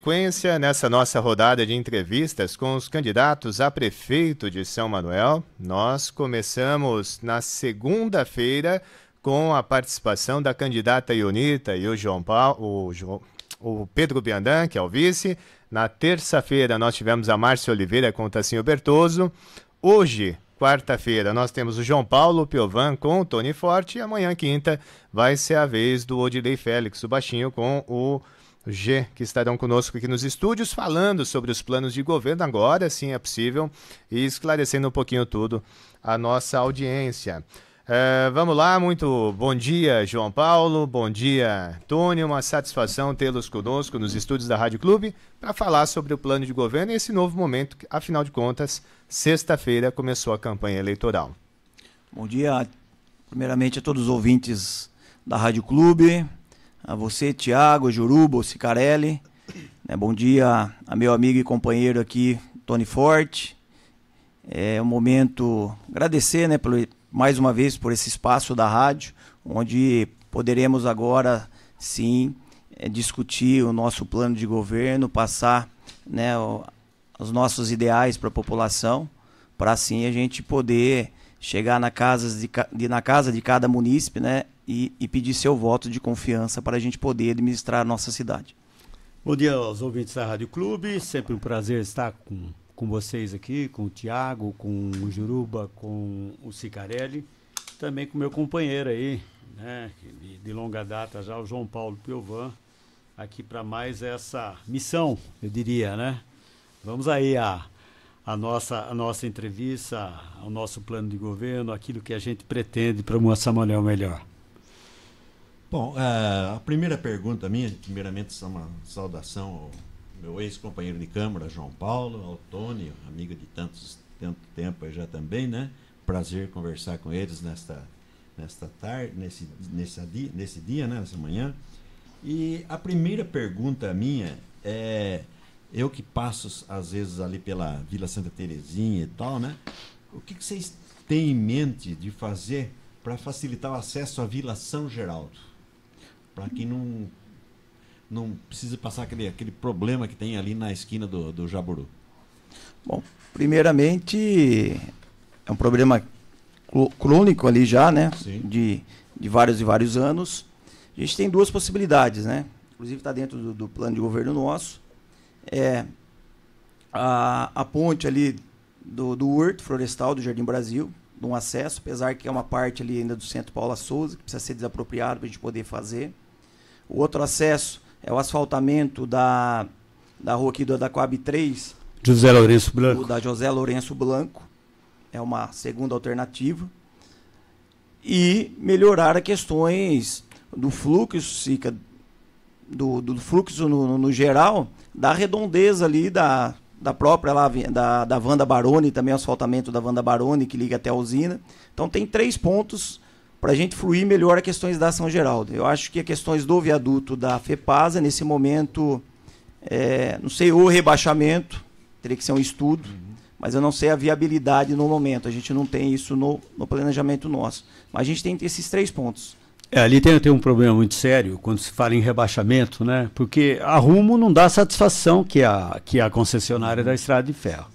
sequência nessa nossa rodada de entrevistas com os candidatos a prefeito de São Manuel. Nós começamos na segunda-feira com a participação da candidata Ionita e o Pedro Biandan, que é o vice. Na terça-feira nós tivemos a Márcia Oliveira com o Tacinho Bertoso. Hoje, quarta-feira, nós temos o João Paulo Piovan com o Tony Forte. E amanhã, quinta, vai ser a vez do Odilei Félix, o baixinho, com o G, que estarão conosco aqui nos estúdios, falando sobre os planos de governo. Agora sim é possível, e esclarecendo um pouquinho tudo a nossa audiência. Vamos lá, muito bom dia, João Paulo, bom dia, Tony, uma satisfação tê-los conosco nos estúdios da Rádio Clube para falar sobre o plano de governo e esse novo momento, que, afinal de contas, sexta-feira começou a campanha eleitoral. Bom dia, primeiramente a todos os ouvintes da Rádio Clube, a você, Tiago, Juruba, Cicarelli, bom dia a meu amigo e companheiro aqui, Tony Forte. É um momento agradecer, mais uma vez por esse espaço da rádio, onde poderemos agora sim discutir o nosso plano de governo, passar os nossos ideais para a população, para assim a gente poder chegar na casa de cada munícipe, e pedir seu voto de confiança para a gente poder administrar a nossa cidade. Bom dia aos ouvintes da Rádio Clube, sempre um prazer estar com vocês aqui, com o Tiago, com o Juruba, com o Cicarelli, também com o meu companheiro aí, de longa data já, o João Paulo Piovan, aqui para mais essa missão, eu diria, Vamos aí a nossa entrevista, ao nosso plano de governo, aquilo que a gente pretende para uma São Manuel melhor. Bom, a primeira pergunta minha, primeiramente, é uma saudação ao meu ex-companheiro de Câmara, João Paulo, ao Tony, amiga de tanto tempo já também, Prazer conversar com eles nesta tarde, nesse dia, nessa manhã. E a primeira pergunta minha é, eu que passo às vezes ali pela Vila Santa Terezinha e tal, o que vocês têm em mente de fazer para facilitar o acesso à Vila São Geraldo? Para quem não precisa passar aquele problema que tem ali na esquina do Jaburu. Bom, primeiramente é um problema crônico ali já, de vários e vários anos. A gente tem duas possibilidades, Inclusive está dentro do plano de governo nosso. A ponte ali do Horto Florestal do Jardim Brasil, de um acesso, apesar que é uma parte ali ainda do Centro Paula Souza, que precisa ser desapropriado para a gente poder fazer. O outro acesso é o asfaltamento da rua aqui da Coab 3. José Lourenço Blanco. Da José Lourenço Blanco. É uma segunda alternativa. E melhorar as questões do fluxo, do fluxo no geral, da redondeza ali da própria lá, da Wanda Baroni, também o asfaltamento da Wanda Baroni, que liga até a usina. Então tem 3 pontos para a gente fluir melhor as questões da São Geraldo. Eu acho que as questões do viaduto da FEPASA, nesse momento, não sei, o rebaixamento, teria que ser um estudo, mas eu não sei a viabilidade no momento. A gente não tem isso no planejamento nosso. Mas a gente tem esses 3 pontos. Ali tem um problema muito sério quando se fala em rebaixamento, porque a Rumo não dá satisfação que a concessionária da Estrada de Ferro.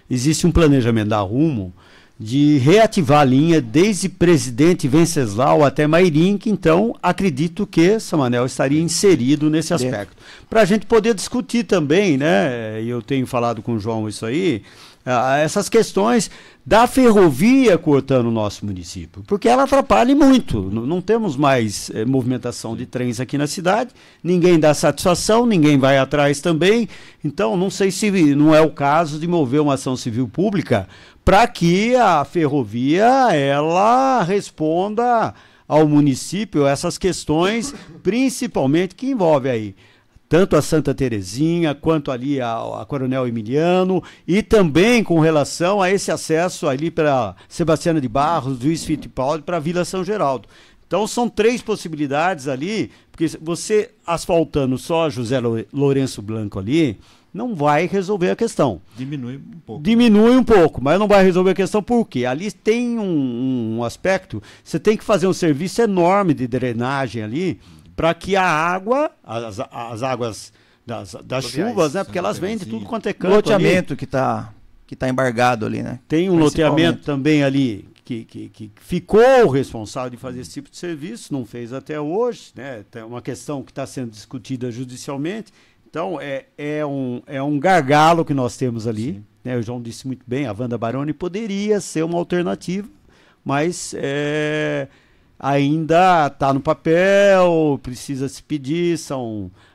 Existe um planejamento da Rumo de reativar a linha desde Presidente Venceslau até Mairim, que então acredito que São Manuel estaria inserido nesse aspecto. Para a gente poder discutir também, e eu tenho falado com o João isso aí, essas questões da ferrovia cortando o nosso município, porque ela atrapalha muito. Não temos mais movimentação de trens aqui na cidade, ninguém dá satisfação, ninguém vai atrás também. Então, não sei se não é o caso de mover uma ação civil pública para que a ferrovia ela responda ao município essas questões, principalmente que envolve aí tanto a Santa Terezinha, quanto ali a Coronel Emiliano, e também com relação a esse acesso ali para Sebastiana de Barros, Luiz Fittipaldi, para a Vila São Geraldo. Então são 3 possibilidades ali, porque você asfaltando só José Lourenço Blanco ali, não vai resolver a questão. Diminui um pouco. Diminui um pouco, mas não vai resolver a questão por quê? Ali tem um aspecto, você tem que fazer um serviço enorme de drenagem ali, para que a água, as águas das chuvas, né? Porque elas vêm de tudo quanto é O canto. loteamento que tá embargado ali, né? Tem um loteamento também ali que ficou responsável de fazer esse tipo de serviço, não fez até hoje, né? Tem uma questão que está sendo discutida judicialmente. Então, é um gargalo que nós temos ali, né? O João disse muito bem, a Wanda Baroni poderia ser uma alternativa, mas ainda está no papel, precisa se pedir,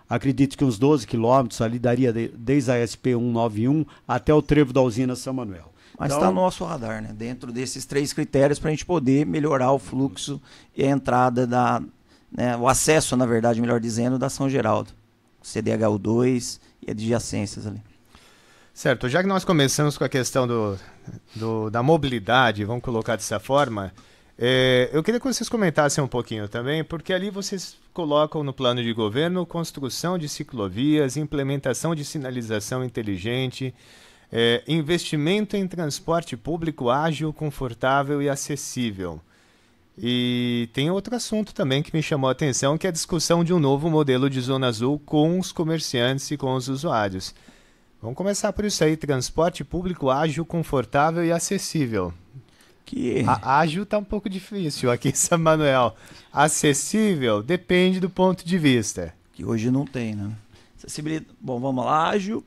acredito que uns 12 quilômetros ali daria desde a SP 191 até o trevo da usina São Manuel. Mas está no nosso radar, né? Dentro desses 3 critérios para a gente poder melhorar o fluxo e a entrada o acesso, na verdade, melhor dizendo, da São Geraldo. CDHU2 e adjacências ali. Certo, já que nós começamos com a questão da mobilidade, vamos colocar dessa forma, eu queria que vocês comentassem um pouquinho também, porque ali vocês colocam no plano de governo construção de ciclovias, implementação de sinalização inteligente, investimento em transporte público ágil, confortável e acessível. E tem outro assunto também que me chamou a atenção, que é a discussão de um novo modelo de Zona Azul com os comerciantes e com os usuários. Vamos começar por isso aí, transporte público ágil, confortável e acessível. Ágil está um pouco difícil aqui em São Manuel. Acessível depende do ponto de vista. Que hoje não tem, né? Acessibilidade, bom, vamos lá, ágil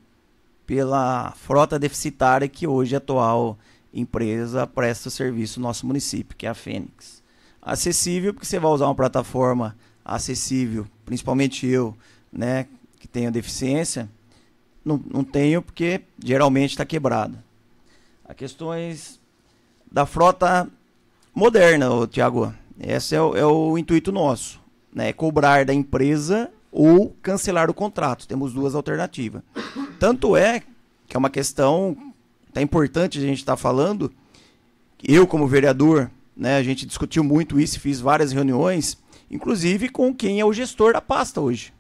pela frota deficitária que hoje a atual empresa presta o serviço no nosso município, que é a Fênix. Acessível, porque você vai usar uma plataforma acessível, principalmente eu, né, que tenho deficiência, não tenho porque geralmente está quebrada. As questões da frota moderna, Tiago, esse é o intuito nosso, né, cobrar da empresa ou cancelar o contrato. Temos 2 alternativas. Tanto é que é uma questão tá importante a gente estar falando. Eu, como vereador, né, a gente discutiu muito isso, fiz várias reuniões, inclusive com quem é o gestor da pasta hoje.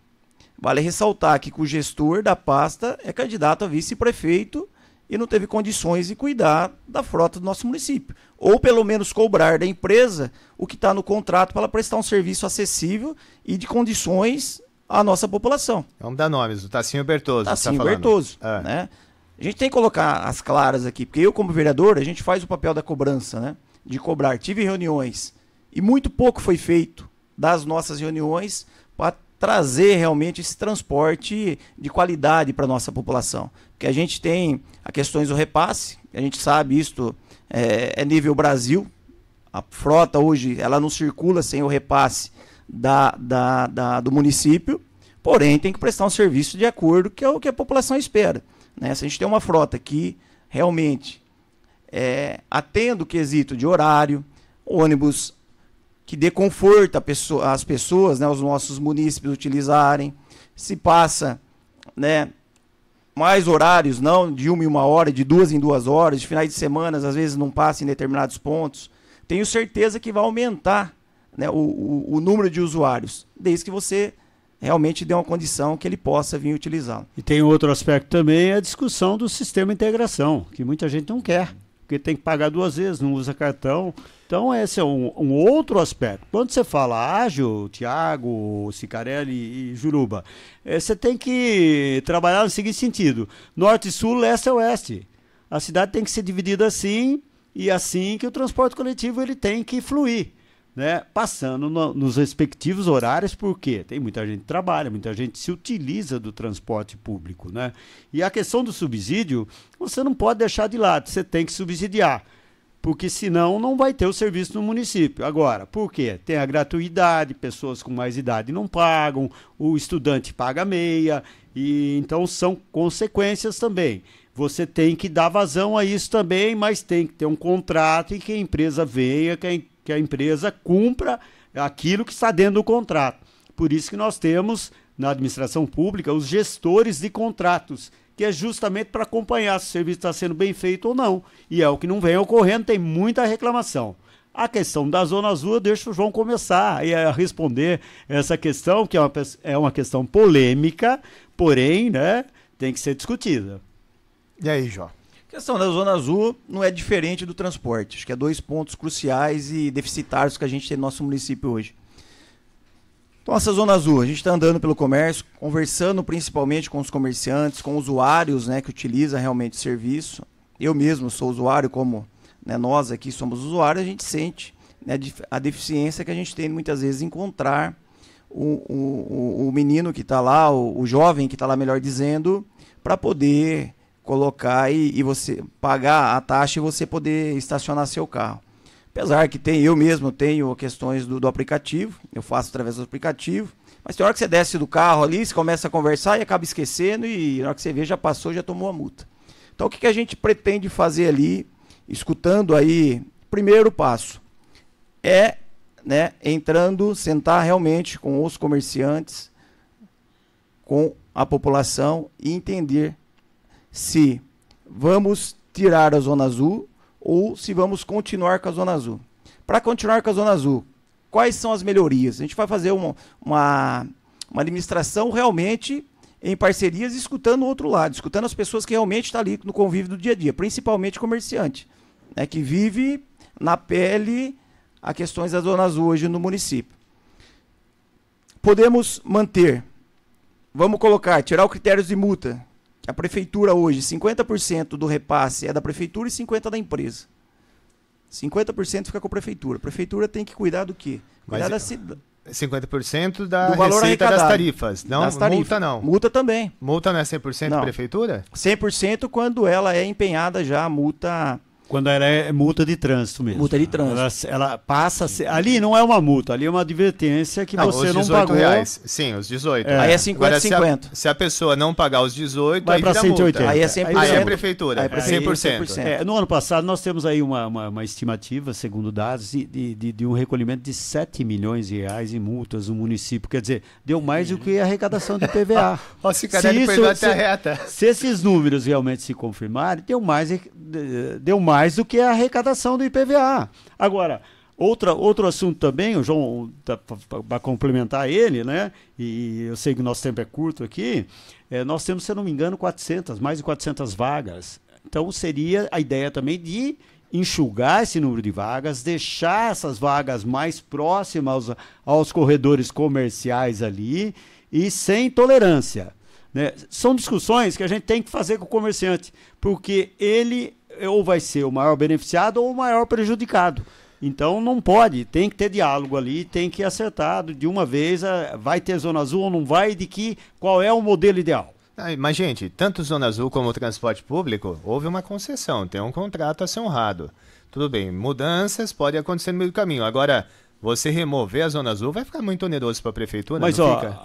Vale ressaltar que o gestor da pasta é candidato a vice-prefeito e não teve condições de cuidar da frota do nosso município. Ou pelo menos cobrar da empresa o que está no contrato para ela prestar um serviço acessível e de condições à nossa população. Vamos dar nomes, o Tassinho Bertoso. Tassinho Bertoso, né? A gente tem que colocar as claras aqui, porque eu, como vereador, a gente faz o papel da cobrança, né? De cobrar. Tive reuniões e muito pouco foi feito das nossas reuniões para trazer realmente esse transporte de qualidade para a nossa população. Porque a gente tem as questões do repasse, a gente sabe isto é nível Brasil. A frota hoje ela não circula sem o repasse do município, porém tem que prestar um serviço de acordo com o que a população espera. Né? Se a gente tem uma frota que realmente atenda o quesito de horário, ônibus que dê conforto às pessoas, né, os nossos munícipes utilizarem, se passa, né, mais horários, não de 1 em 1 hora, de 2 em 2 horas, de finais de semana, às vezes não passa em determinados pontos, tenho certeza que vai aumentar, né, o número de usuários, desde que você realmente dê uma condição que ele possa vir utilizá-lo. E tem outro aspecto também, a discussão do sistema de integração, que muita gente não quer, porque tem que pagar 2 vezes, não usa cartão. Então esse é um outro aspecto. Quando você fala ágil, Tiago, Cicarelli e Juruba, você tem que trabalhar no seguinte sentido: norte, sul, leste a oeste. A cidade tem que ser dividida assim, e assim que o transporte coletivo ele tem que fluir, né? Passando nos respectivos horários, porque tem muita gente que trabalha, muita gente se utiliza do transporte público, né? E a questão do subsídio, você não pode deixar de lado, você tem que subsidiar, porque senão não vai ter o serviço no município. Agora, por quê? Tem a gratuidade, pessoas com mais idade não pagam, o estudante paga meia, e então são consequências também. Você tem que dar vazão a isso também, mas tem que ter um contrato em que a empresa venha, que a empresa cumpra aquilo que está dentro do contrato. Por isso que nós temos, na administração pública, os gestores de contratos, que é justamente para acompanhar se o serviço está sendo bem feito ou não. E é o que não vem ocorrendo, tem muita reclamação. A questão da Zona Azul, eu deixo o João começar a responder essa questão, que é uma questão polêmica, porém, né, tem que ser discutida. E aí, Jó? A questão da Zona Azul não é diferente do transporte. Acho que é 2 pontos cruciais e deficitários que a gente tem no nosso município hoje. Então, essa Zona Azul, a gente está andando pelo comércio, conversando principalmente com os comerciantes, com usuários, né, que utilizam realmente o serviço. Eu mesmo sou usuário, como, né, nós aqui somos usuários, a gente sente, né, a deficiência que a gente tem muitas vezes em encontrar o menino que está lá, o jovem que está lá, melhor dizendo, para poder colocar e você pagar a taxa e você poder estacionar seu carro. Apesar que eu mesmo tenho questões do aplicativo, eu faço através do aplicativo, mas tem hora que você desce do carro ali, você começa a conversar e acaba esquecendo e na hora que você vê já passou, já tomou a multa. Então o que a gente pretende fazer ali, escutando aí, primeiro passo, é, né, entrando, sentar realmente com os comerciantes, com a população e entender se vamos tirar a Zona Azul ou se vamos continuar com a Zona Azul. Para continuar com a Zona Azul, quais são as melhorias? A gente vai fazer uma administração realmente em parcerias, escutando o outro lado, escutando as pessoas que realmente estão ali no convívio do dia a dia, principalmente comerciante, né, que vive na pele as questões da Zona Azul hoje no município. Podemos manter, vamos colocar, tirar os critérios de multa. A prefeitura hoje, 50% do repasse é da prefeitura e 50% da empresa. 50% fica com a prefeitura. A prefeitura tem que cuidar do quê? Cuidar da cidade. 50% da do valor receita arrecadado. das tarifas. Não, das tarifas. multa não. Multa também. Multa não é 100% Não. prefeitura? 100% quando ela é empenhada já a multa. Quando ela é multa de trânsito mesmo. Multa de trânsito. Ela passa a ser, ali não é uma multa, ali é uma advertência que você os não 18 pagou. reais. Sim, os 18. Aí é 50, Agora, 50. Se a pessoa não pagar os 18, Vai aí pra vira 180. multa. Aí é 100%. Aí é prefeitura. Aí é prefeitura, 100%. No ano passado nós temos aí uma estimativa, segundo dados, de um recolhimento de 7 milhões de reais em multas no município. Quer dizer, deu mais do que a arrecadação de PVA. Ó, se Cicarelli perdeu até a reta. Se esses números realmente se confirmarem, deu mais do que a arrecadação do IPVA. Agora, outro assunto também, o João, para complementar ele, né? E eu sei que o nosso tempo é curto aqui, nós temos, se eu não me engano, mais de 400 vagas. Então, seria a ideia também de enxugar esse número de vagas, deixar essas vagas mais próximas aos corredores comerciais ali e sem tolerância, né? São discussões que a gente tem que fazer com o comerciante, porque ele ou vai ser o maior beneficiado ou o maior prejudicado. Então não pode, tem que ter diálogo ali, tem que acertar de uma vez, vai ter Zona Azul ou não vai, qual é o modelo ideal. Mas, gente, tanto Zona Azul como o transporte público, houve uma concessão, tem um contrato a ser honrado. Tudo bem, mudanças podem acontecer no meio do caminho. Agora, você remover a Zona Azul vai ficar muito oneroso para a prefeitura, mas não ó, fica?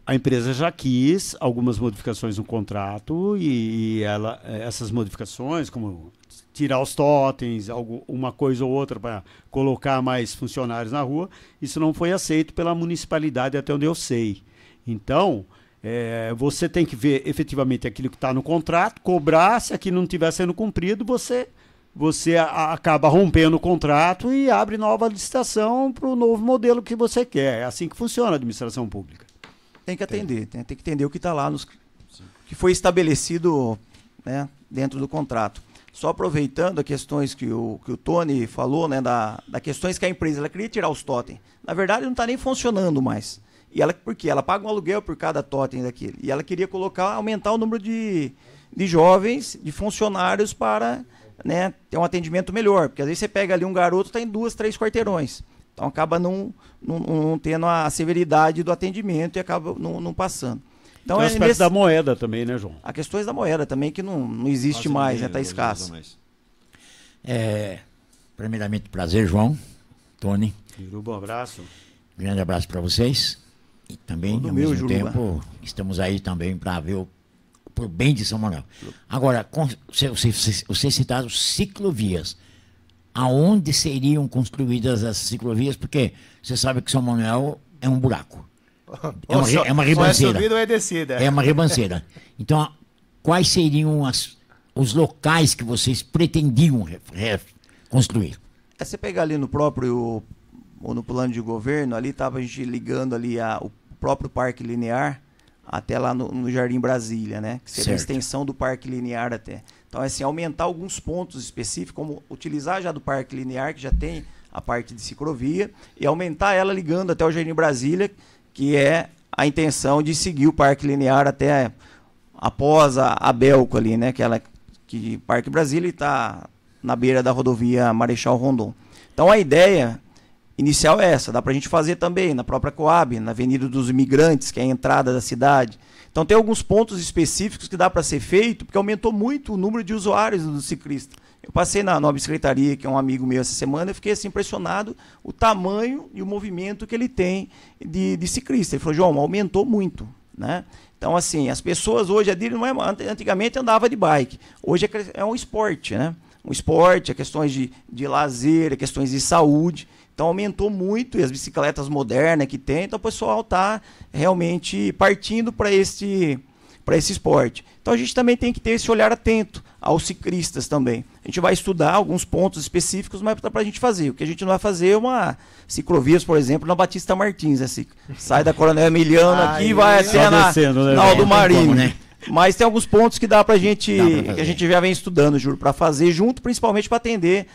a empresa já quis algumas modificações no contrato e essas modificações, como tirar os totens, uma coisa ou outra para colocar mais funcionários na rua, isso não foi aceito pela municipalidade até onde eu sei. Então, você tem que ver efetivamente aquilo que está no contrato, cobrar, se aquilo não estiver sendo cumprido, você acaba rompendo o contrato e abre nova licitação para o novo modelo que você quer. É assim que funciona a administração pública. Tem que atender, tem que entender o que está lá, que foi estabelecido, né, dentro do contrato. Só aproveitando as questões que o Tony falou, né, da questões que a empresa ela queria tirar os totens. Na verdade, não está nem funcionando mais. E porque ela paga um aluguel por cada totem daquele. E ela queria aumentar o número de jovens, de funcionários para, né, ter um atendimento melhor. Porque às vezes você pega ali um garoto, está em 2, 3 quarteirões. Então acaba não tendo a severidade do atendimento e acaba não passando. Então, tem o aspecto da moeda também, né, João? Há questões da moeda também que não existe mais, né? Está escasso. Primeiramente, prazer, João, Tony. Juruba, um abraço. Grande abraço para vocês. E também, ao mesmo tempo, estamos aí também para ver por bem de São Manuel. Agora, vocês citaram ciclovias. Aonde seriam construídas as ciclovias? Porque você sabe que São Manuel é um buraco. É uma ribanceira. Só é subida ou é descida. É uma ribanceira. Então, quais seriam os locais que vocês pretendiam construir? Você pegar ali no próprio, ou no plano de governo, ali estava a gente ligando ali o próprio Parque Linear até lá no Jardim Brasília, né? Que seria a extensão do Parque Linear até. Então, assim, aumentar alguns pontos específicos, como utilizar já do Parque Linear, que já tem a parte de ciclovia e aumentar ela ligando até o Jardim Brasília, que é a intenção de seguir o Parque Linear até após a Belco ali, né? Que Parque Brasília está na beira da rodovia Marechal Rondon. Então a ideia inicial é essa, dá para a gente fazer também na própria Coab, na Avenida dos Imigrantes, que é a entrada da cidade. Então tem alguns pontos específicos que dá para ser feito, porque aumentou muito o número de usuários do ciclista. Eu passei na Nova Bicicletaria, que é um amigo meu essa semana, e fiquei assim, impressionado o tamanho e o movimento que ele tem de ciclista. Ele falou, João, aumentou muito, né? Então, assim, as pessoas hoje, antigamente andava de bike, hoje é um esporte, né? Um esporte, é questões de lazer, é questões de saúde. Então aumentou muito, e as bicicletas modernas que tem, então o pessoal está realmente partindo para esse esporte. Então a gente também tem que ter esse olhar atento aos ciclistas também. A gente vai estudar alguns pontos específicos, mas para a gente fazer. O que a gente não vai fazer é uma ciclovias, por exemplo, na Batista Martins. Né? Sai da Coronel Emiliano aqui e vai até na Aldo Marinho. Né? Mas tem alguns pontos que dá pra gente, que a gente já vem estudando, juro, para fazer junto, principalmente para atender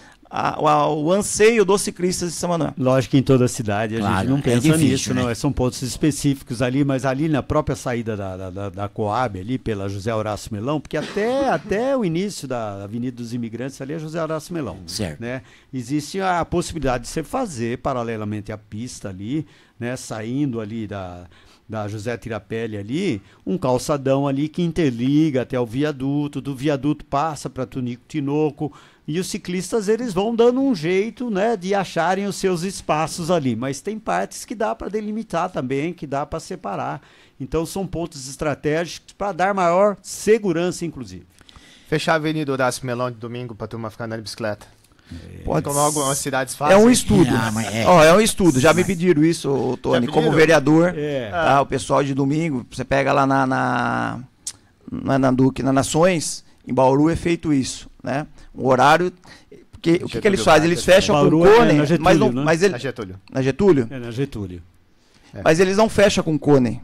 o anseio dos ciclistas de São Manuel. Lógico que em toda a cidade a gente não pensa nisso, né? Não, são pontos específicos ali, mas ali na própria saída da Coab, ali pela José Horácio Melão, porque até o início da Avenida dos Imigrantes ali é José Horácio Melão. Certo. Né? Existe a possibilidade de você fazer paralelamente à pista ali, né? Saindo ali da José Tirapelli ali, um calçadão ali que interliga até o viaduto, do viaduto passa para Tunico Tinoco, e os ciclistas eles vão dando um jeito, né, de acharem os seus espaços ali, mas tem partes que dá para delimitar também, que dá para separar. Então são pontos estratégicos para dar maior segurança, inclusive. Fechar a Avenida Horácio Melão de domingo para a turma ficar andando de bicicleta. Pode, como algumas cidades fazem. É um estudo. É um estudo. Já me pediram isso, Tony, como vereador. Tá, o pessoal de domingo, você pega lá na Duque, na Nações, em Bauru é feito isso, né? Um horário. Porque, o que eles fazem? Eles fecham Bauru com cone, Getúlio, mas não, né? mas ele, Na Getúlio. na Getúlio? É na Getúlio. Mas eles não fecham com cone.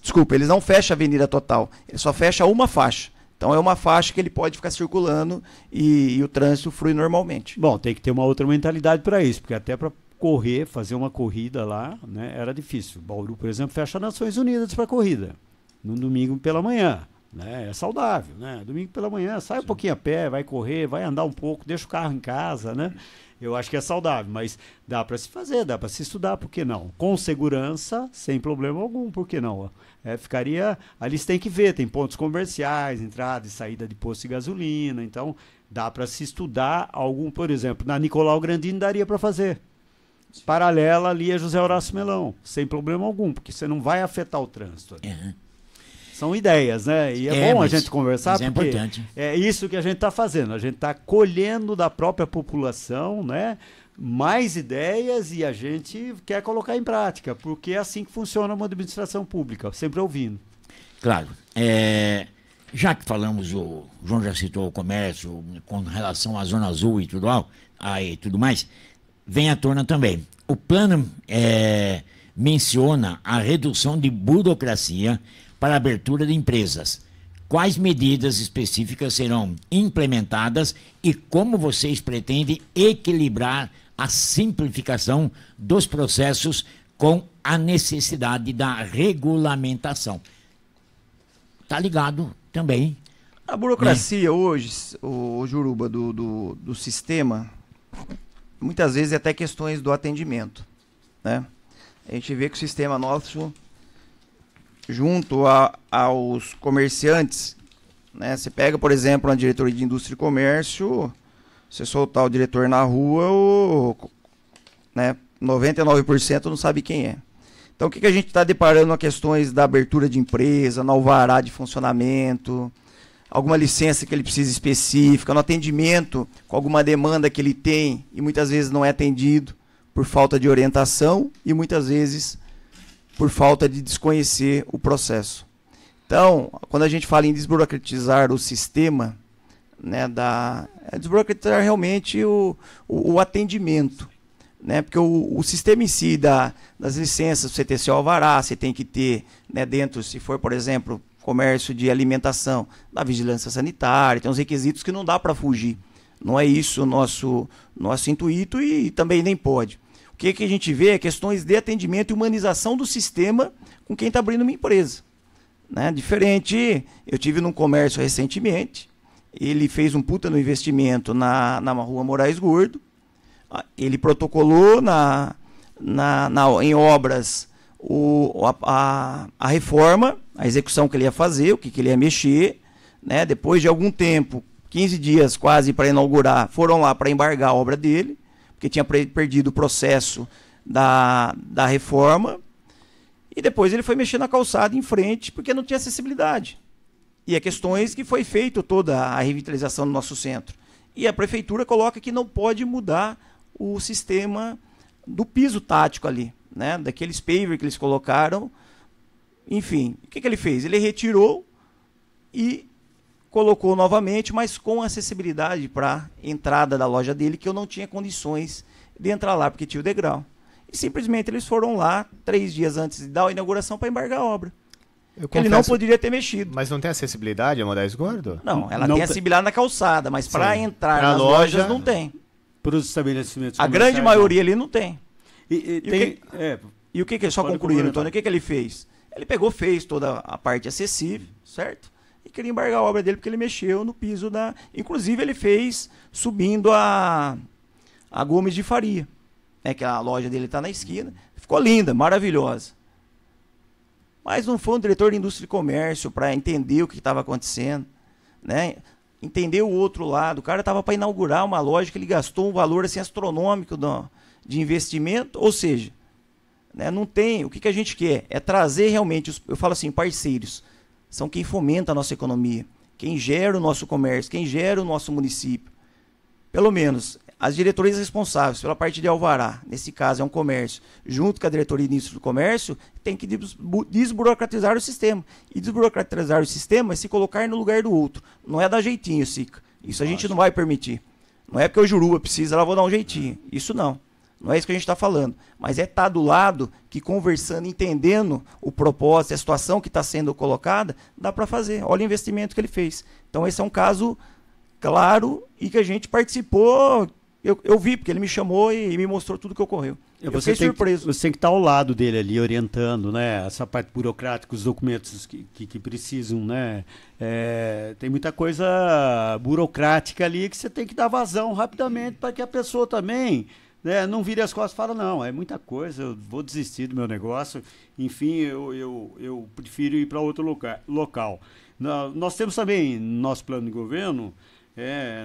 Desculpa, eles não fecham a avenida total. Eles só fecham uma faixa. Então é uma faixa que ele pode ficar circulando e o trânsito flui normalmente. Bom, tem que ter uma outra mentalidade para isso, porque até para correr, fazer uma corrida lá, né, era difícil. Bauru, por exemplo, fecha Nações Unidas para corrida, no domingo pela manhã. Né, é saudável, né? Domingo pela manhã, sai um pouquinho a pé, vai correr, vai andar um pouco, deixa o carro em casa, né? Eu acho que é saudável, mas dá para se fazer, dá para se estudar, por que não? Com segurança, sem problema algum, por que não? Ficaria, ali você tem que ver, tem pontos comerciais, entrada e saída de posto de gasolina, então dá para se estudar algum, por exemplo, na Nicolau Grandino daria para fazer. Paralela ali a José Horácio Melão, sem problema algum, porque você não vai afetar o trânsito ali. Uhum. São ideias, né? E é bom a gente conversar, porque é importante. É isso que a gente está fazendo. A gente está colhendo da própria população, né, mais ideias e a gente quer colocar em prática, porque é assim que funciona uma administração pública, sempre ouvindo. Claro. Já que falamos, o João já citou o comércio com relação à Zona Azul e tudo mais, vem à tona também. O plano menciona a redução de burocracia para a abertura de empresas. Quais medidas específicas serão implementadas e como vocês pretendem equilibrar a simplificação dos processos com a necessidade da regulamentação? Está ligado também. A burocracia hoje, o Juruba, do sistema, muitas vezes é até questões do atendimento, né? A gente vê que o sistema nosso, junto aos comerciantes, né? Você pega, por exemplo, uma diretoria de indústria e comércio, você soltar o diretor na rua, né, 99% não sabe quem é. Então o que a gente está deparando com questões da abertura de empresa, no alvará de funcionamento, alguma licença que ele precisa específica, no atendimento com alguma demanda que ele tem e muitas vezes não é atendido por falta de orientação e muitas vezes por falta de desconhecer o processo. Então, quando a gente fala em desburocratizar o sistema, né, desburocratizar realmente o atendimento, né, porque o sistema em si das licenças, o CTC alvará, você tem que ter, né, dentro, se for, por exemplo, comércio de alimentação, da vigilância sanitária, tem uns requisitos que não dá para fugir. Não é isso o nosso intuito e também nem pode. O que a gente vê é questões de atendimento e humanização do sistema com quem está abrindo uma empresa. Né? Diferente, eu tive num comércio recentemente, ele fez um puta no investimento na Rua Moraes Gordo, ele protocolou em obras a reforma, a execução que ele ia fazer, o que ele ia mexer, né? Depois de algum tempo, 15 dias quase para inaugurar, foram lá para embargar a obra dele, porque tinha perdido o processo da reforma, e depois ele foi mexer na calçada em frente, porque não tinha acessibilidade. E é questões que foi feito toda a revitalização do nosso centro. E a prefeitura coloca que não pode mudar o sistema do piso tático ali, né? Daqueles paver que eles colocaram. Enfim, o que ele fez? Ele retirou e colocou novamente, mas com acessibilidade para a entrada da loja dele, que eu não tinha condições de entrar lá, porque tinha o degrau. E simplesmente eles foram lá 3 dias antes da inauguração para embargar a obra. Ele não poderia ter mexido. Mas não tem acessibilidade a Moraes Gordo? Não, ela tem acessibilidade na calçada, mas para entrar nas lojas não tem. Para os estabelecimentos a grande maioria ali não tem. E o que só concluindo, Antônio, o que ele fez? Ele fez toda a parte acessível, certo? E queria embargar a obra dele porque ele mexeu no piso da... Inclusive ele fez subindo a Gomes de Faria, né? Que a loja dele está na esquina. Ficou linda, maravilhosa. Mas não foi um diretor de indústria e comércio para entender o que estava acontecendo, né? Entender o outro lado. O cara estava para inaugurar uma loja que ele gastou um valor assim, astronômico de investimento, ou seja, né, não tem. O que a gente quer é trazer realmente, eu falo assim, parceiros, são quem fomenta a nossa economia, quem gera o nosso comércio, quem gera o nosso município. Pelo menos as diretorias responsáveis pela parte de alvará, nesse caso é um comércio, junto com a diretoria de indústria do comércio, tem que desburocratizar o sistema. E desburocratizar o sistema é se colocar no lugar do outro. Não é dar jeitinho, Sica. Isso a gente não vai permitir. Não é porque o Juruba precisa, ela vou dar um jeitinho. Isso não. Não é isso que a gente está falando. Mas é estar do lado que, conversando, entendendo o propósito, a situação que está sendo colocada, dá para fazer. Olha o investimento que ele fez. Então esse é um caso claro e que a gente participou. Eu vi, porque ele me chamou e me mostrou tudo o que ocorreu. Eu fiquei surpreso. Você tem que estar ao lado dele ali, orientando, né? Essa parte burocrática, os documentos que precisam, né? Tem muita coisa burocrática ali que você tem que dar vazão rapidamente para que a pessoa também, né, não vire as costas e fala, não, é muita coisa, eu vou desistir do meu negócio. Enfim, eu prefiro ir para outro local. Nós temos também, no nosso plano de governo,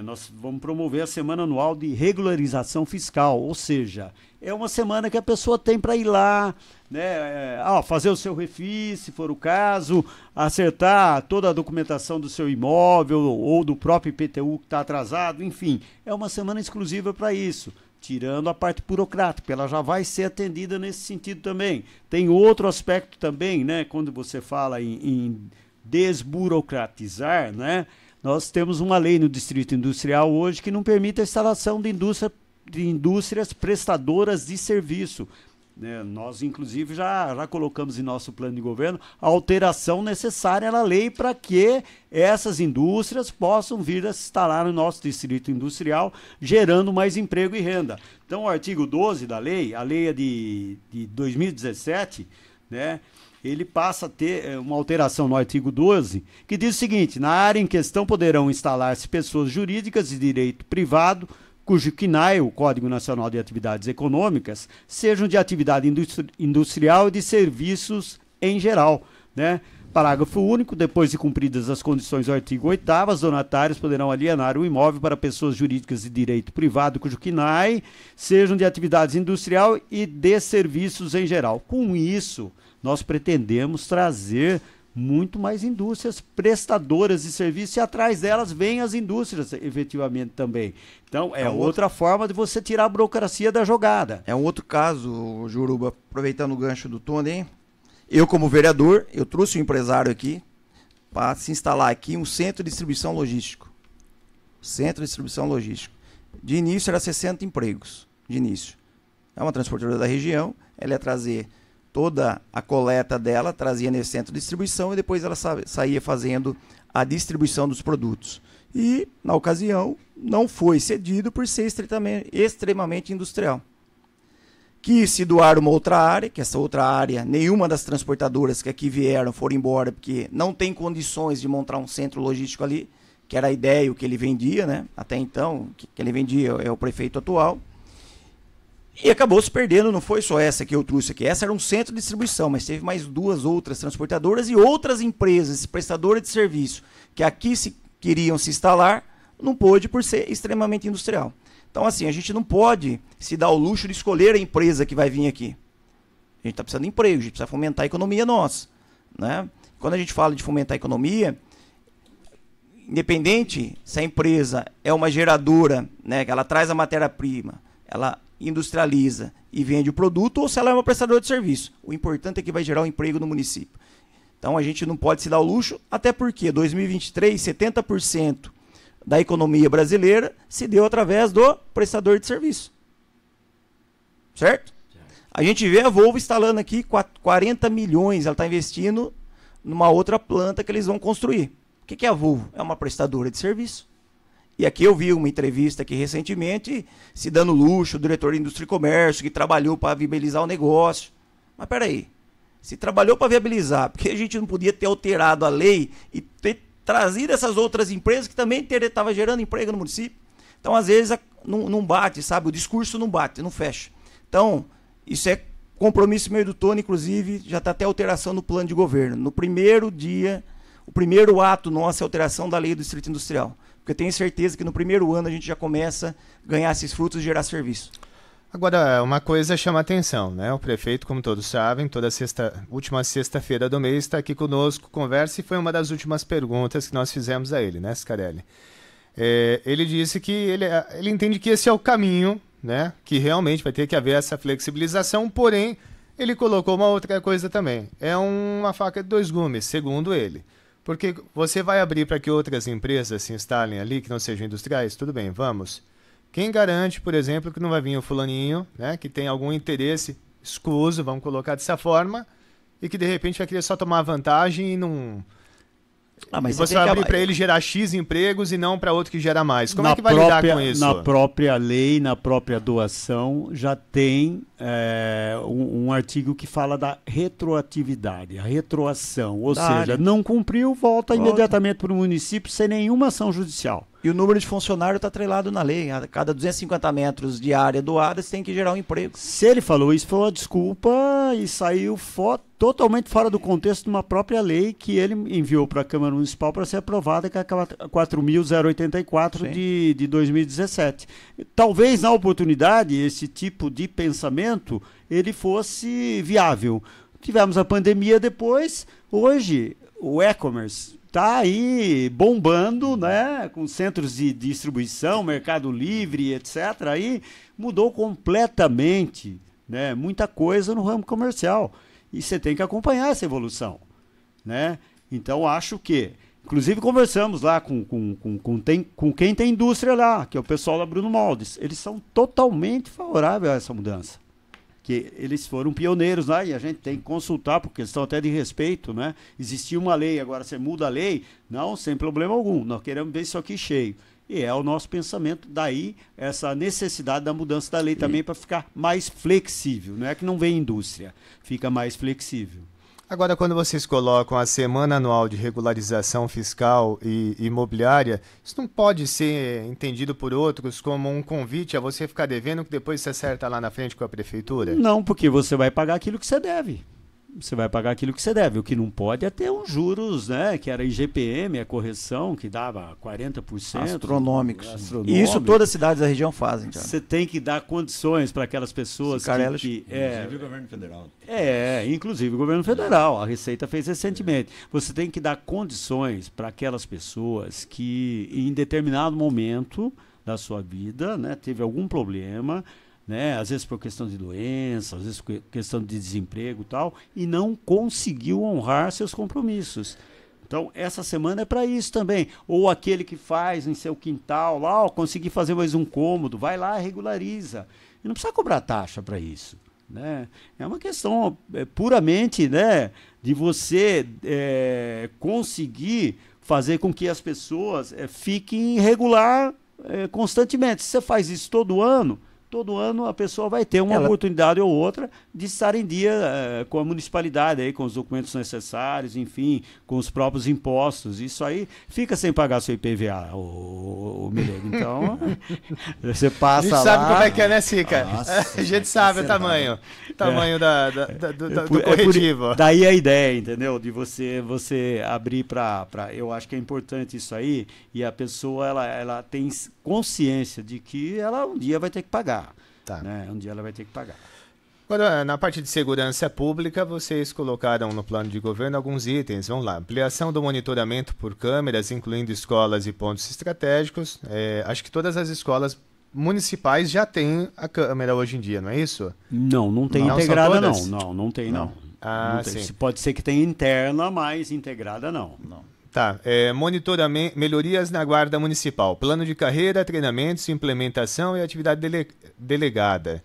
nós vamos promover a semana anual de regularização fiscal, ou seja, é uma semana que a pessoa tem para ir lá, né, fazer o seu refis, se for o caso, acertar toda a documentação do seu imóvel ou do próprio IPTU que está atrasado, enfim, é uma semana exclusiva para isso, tirando a parte burocrática, ela já vai ser atendida nesse sentido também. Tem outro aspecto também, né, quando você fala em desburocratizar, né? Nós temos uma lei no Distrito Industrial hoje que não permite a instalação de indústrias prestadoras de serviço. Nós, inclusive, já colocamos em nosso plano de governo a alteração necessária na lei para que essas indústrias possam vir a se instalar no nosso Distrito Industrial, gerando mais emprego e renda. Então, o artigo 12 da lei, a lei é de 2017, né? Ele passa a ter uma alteração no artigo 12, que diz o seguinte: na área em questão poderão instalar-se pessoas jurídicas de direito privado, cujo CNAE, o Código Nacional de Atividades Econômicas, sejam de atividade industrial e de serviços em geral, né? Parágrafo único, depois de cumpridas as condições do artigo 8º, os donatários poderão alienar o imóvel para pessoas jurídicas de direito privado, cujo CNAE sejam de atividades industrial e de serviços em geral. Com isso, nós pretendemos trazer muito mais indústrias prestadoras de serviço e atrás delas vêm as indústrias efetivamente também. Então, outra forma de você tirar a burocracia da jogada. É um outro caso, Juruba, aproveitando o gancho do Tony, hein? Eu, como vereador, eu trouxe um empresário aqui para se instalar aqui um centro de distribuição logístico. Centro de distribuição logístico. De início, era 60 empregos. De início. É uma transportadora da região, ela ia trazer toda a coleta dela, trazia nesse centro de distribuição e depois ela saía fazendo a distribuição dos produtos. E, na ocasião, não foi cedido por ser extremamente industrial. Quis se doar uma outra área, que essa outra área, nenhuma das transportadoras que aqui vieram foram embora, porque não tem condições de montar um centro logístico ali, que era a ideia, o que ele vendia, né? Até então, o que ele vendia é o prefeito atual. E acabou se perdendo, não foi só essa que eu trouxe aqui. Essa era um centro de distribuição, mas teve mais 2 outras transportadoras e outras empresas, prestadoras de serviço, que aqui queriam se instalar, não pôde por ser extremamente industrial. Então, assim, a gente não pode se dar o luxo de escolher a empresa que vai vir aqui. A gente está precisando de emprego, a gente precisa fomentar a economia nossa, né? Quando a gente fala de fomentar a economia, independente se a empresa é uma geradora, né, que ela traz a matéria-prima, ela industrializa e vende o produto, ou se ela é uma prestadora de serviço. O importante é que vai gerar um emprego no município. Então, a gente não pode se dar o luxo, até porque 2023, 70% da economia brasileira se deu através do prestador de serviço. Certo? A gente vê a Volvo instalando aqui 40 milhões, ela está investindo numa outra planta que eles vão construir. O que é a Volvo? É uma prestadora de serviço. E aqui eu vi uma entrevista aqui recentemente, se dando luxo, o diretor de Indústria e Comércio, que trabalhou para viabilizar o negócio. Mas peraí, se trabalhou para viabilizar, porque a gente não podia ter alterado a lei e ter trazido essas outras empresas que também estavam gerando emprego no município? Então, às vezes, não bate, sabe? O discurso não bate, não fecha. Então, isso é compromisso meio do Tony, inclusive, já está até alteração no plano de governo. No primeiro dia, o primeiro ato nosso é a alteração da lei do Distrito Industrial. Porque eu tenho certeza que no primeiro ano a gente já começa a ganhar esses frutos e gerar serviço. Agora, uma coisa chama atenção, né? O prefeito, como todos sabem, última sexta-feira do mês está aqui conosco, conversa, e foi uma das últimas perguntas que nós fizemos a ele, né, Scarelli? Ele disse que ele entende que esse é o caminho, né? Que realmente vai ter que haver essa flexibilização, porém, ele colocou uma outra coisa também. É uma faca de 2 gumes, segundo ele. Porque você vai abrir para que outras empresas se instalem ali, que não sejam industriais? Tudo bem, vamos. Quem garante, por exemplo, que não vai vir o fulaninho, né, que tem algum interesse escuso, vamos colocar dessa forma, e que de repente vai querer só tomar vantagem e não... mas você vai abrir para ele gerar X empregos e não para outro que gera mais. Como é que vai lidar com isso? Na própria lei, na própria doação, já tem um artigo que fala da retroatividade, a retroação. Ou seja, não cumpriu, volta imediatamente para o município sem nenhuma ação judicial. E o número de funcionários está atrelado na lei. A cada 250 metros de área doada, você tem que gerar um emprego. Se ele falou isso, foi uma desculpa e saiu totalmente fora do contexto de uma própria lei que ele enviou para a Câmara Municipal para ser aprovada, que é a 4.084 de 2017. Talvez, na oportunidade, esse tipo de pensamento ele fosse viável. Tivemos a pandemia depois, hoje o e-commerce está aí bombando, né, com centros de distribuição, Mercado Livre, etc. Aí mudou completamente, né, muita coisa no ramo comercial. E você tem que acompanhar essa evolução, né? Então, acho que... Inclusive, conversamos lá com quem tem indústria lá, que é o pessoal da Bruno Moldes. Eles são totalmente favoráveis a essa mudança. Que eles foram pioneiros lá e a gente tem que consultar, por questão até de respeito, né? Existia uma lei, agora você muda a lei, não, sem problema algum, nós queremos ver isso aqui cheio. E é o nosso pensamento, daí essa necessidade da mudança da lei também para ficar mais flexível, não é que não vem indústria, fica mais flexível. Agora, quando vocês colocam a Semana Anual de Regularização Fiscal e Imobiliária, isso não pode ser entendido por outros como um convite a você ficar devendo que depois você acerta lá na frente com a prefeitura? Não, porque você vai pagar aquilo que você deve. Você vai pagar aquilo que você deve. O que não pode é ter uns juros, né? Que era IGPM, a correção, que dava 40%. Astronômicos. E isso todas as cidades da região fazem. Você tem que dar condições para aquelas pessoas inclusive o governo federal. Inclusive o governo federal. A Receita fez recentemente. Você tem que dar condições para aquelas pessoas que, em determinado momento da sua vida, né, teve algum problema, né, às vezes por questão de doença, às vezes por questão de desemprego e tal, e não conseguiu honrar seus compromissos. Então, essa semana é para isso também. Ou aquele que faz em seu quintal, lá, consegui fazer mais um cômodo, vai lá e regulariza. E não precisa cobrar taxa para isso, né? É uma questão puramente, né, de você conseguir fazer com que as pessoas fiquem regular constantemente. Se você faz isso todo ano a pessoa vai ter uma oportunidade ou outra de estar em dia com a municipalidade, aí, com os documentos necessários, enfim, com os próprios impostos. Isso aí fica sem pagar seu IPVA, o Milego. Então, você passa lá... A gente sabe como é que é, né, Sica? A gente sabe o tamanho do corretivo. Daí a ideia, entendeu? De você abrir para... Eu acho que é importante isso aí, e a pessoa ela tem consciência de que ela um dia vai ter que pagar. Tá. Né? Um dia ela vai ter que pagar. Agora, na parte de segurança pública, vocês colocaram no plano de governo alguns itens. Vamos lá. Ampliação do monitoramento por câmeras, incluindo escolas e pontos estratégicos. Acho que todas as escolas municipais já têm a câmera hoje em dia, não é isso? Não tem integrada, não. Não tem. Ah, sim. Pode ser que tenha interna, mas integrada não. Tá, monitoramento, melhorias na guarda municipal, plano de carreira, treinamentos, implementação e atividade delegada.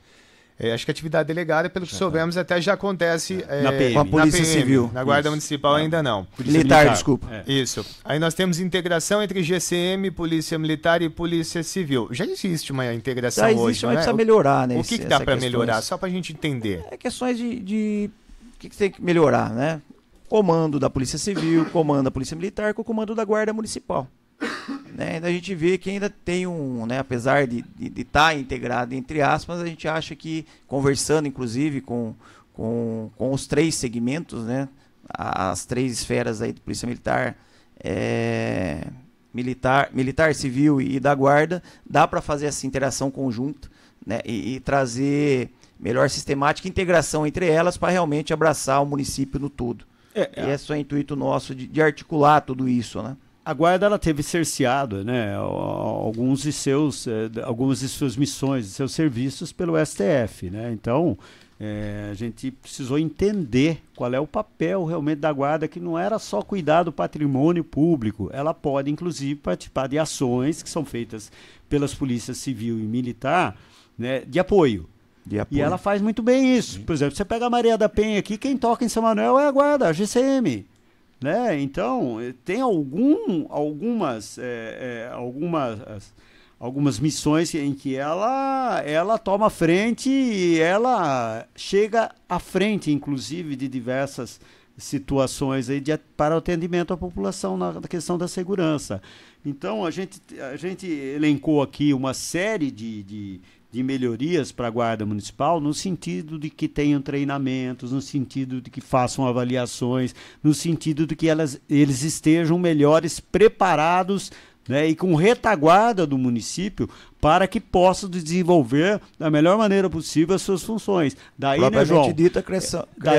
Acho que a atividade delegada, pelo que soubemos, até já acontece na PM. Com a Polícia Civil. Na guarda municipal ainda não. Militar, desculpa. Isso. Aí nós temos integração entre GCM, Polícia Militar e Polícia Civil. Já existe uma integração já existe, hoje, mas né? precisa melhorar, né? O que dá para melhorar? Só para a gente entender. Questões de... O que tem que melhorar, né? Comando da Polícia Civil, comando da Polícia Militar com o comando da Guarda Municipal. Né? A gente vê que ainda tem apesar de estar integrado, entre aspas, a gente acha que, conversando inclusive com os 3 segmentos, né? As 3 esferas aí de Polícia Militar, militar, Civil e da Guarda, dá para fazer essa interação conjunta, né? E trazer melhor sistemática e integração entre elas para realmente abraçar o município no todo. Esse é o intuito nosso de articular tudo isso, né? A Guarda ela teve cerceado, né, algumas de suas missões, de seus serviços pelo STF, né? Então, a gente precisou entender qual é o papel realmente da Guarda, que não era só cuidar do patrimônio público. Ela pode, inclusive, participar de ações que são feitas pelas polícias civil e militar, né, de apoio. E ela faz muito bem isso. Por exemplo, você pega a Maria da Penha aqui, quem toca em São Manuel é a Guarda, a GCM. Né? Então, tem algumas missões em que ela toma frente e ela chega à frente, inclusive, de diversas situações aí para o atendimento à população na questão da segurança. Então, a gente elencou aqui uma série de melhorias para a Guarda Municipal, no sentido de que tenham treinamentos, no sentido de que façam avaliações, no sentido de que eles estejam melhores preparados, né, e com retaguarda do município para que possam desenvolver da melhor maneira possível as suas funções. Daí, né, João? Dita criação da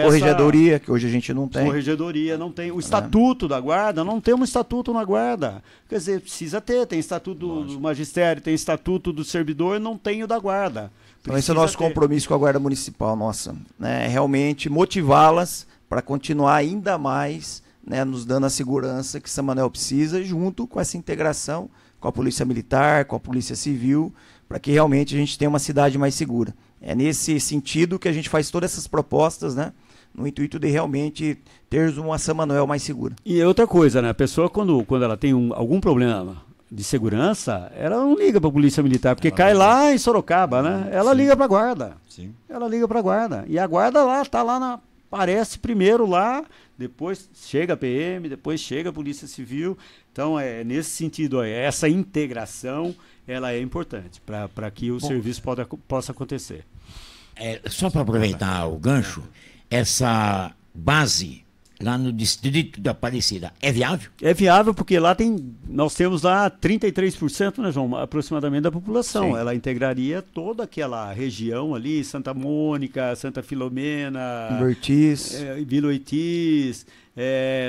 corregedoria, que hoje a gente não tem. Corregedoria não tem. O estatuto da Guarda, não tem um estatuto na Guarda. Quer dizer, precisa ter. Tem estatuto do magistério, tem estatuto do servidor, não tem o da Guarda. Então esse é o nosso compromisso com a Guarda Municipal, né? Realmente motivá-las para continuar ainda mais, né, nos dando a segurança que São Manuel precisa, junto com essa integração com a Polícia Militar, com a Polícia Civil, para que realmente a gente tenha uma cidade mais segura. É nesse sentido que a gente faz todas essas propostas, né, no intuito de realmente ter uma São Manuel mais segura. E outra coisa, né, a pessoa quando ela tem algum problema de segurança, ela não liga para a Polícia Militar, porque cai lá em Sorocaba, né? Ela liga para a Guarda. Sim. Ela liga para a Guarda. E a Guarda aparece primeiro lá, depois chega a PM, depois chega a Polícia Civil. Então, nesse sentido, essa integração ela é importante para que o serviço possa acontecer. Só para aproveitar o gancho, essa base lá no distrito da Aparecida, é viável? É viável porque nós temos lá 33%, né, João, aproximadamente da população. Sim. Ela integraria toda aquela região ali, Santa Mônica, Santa Filomena, Vila Ortiz,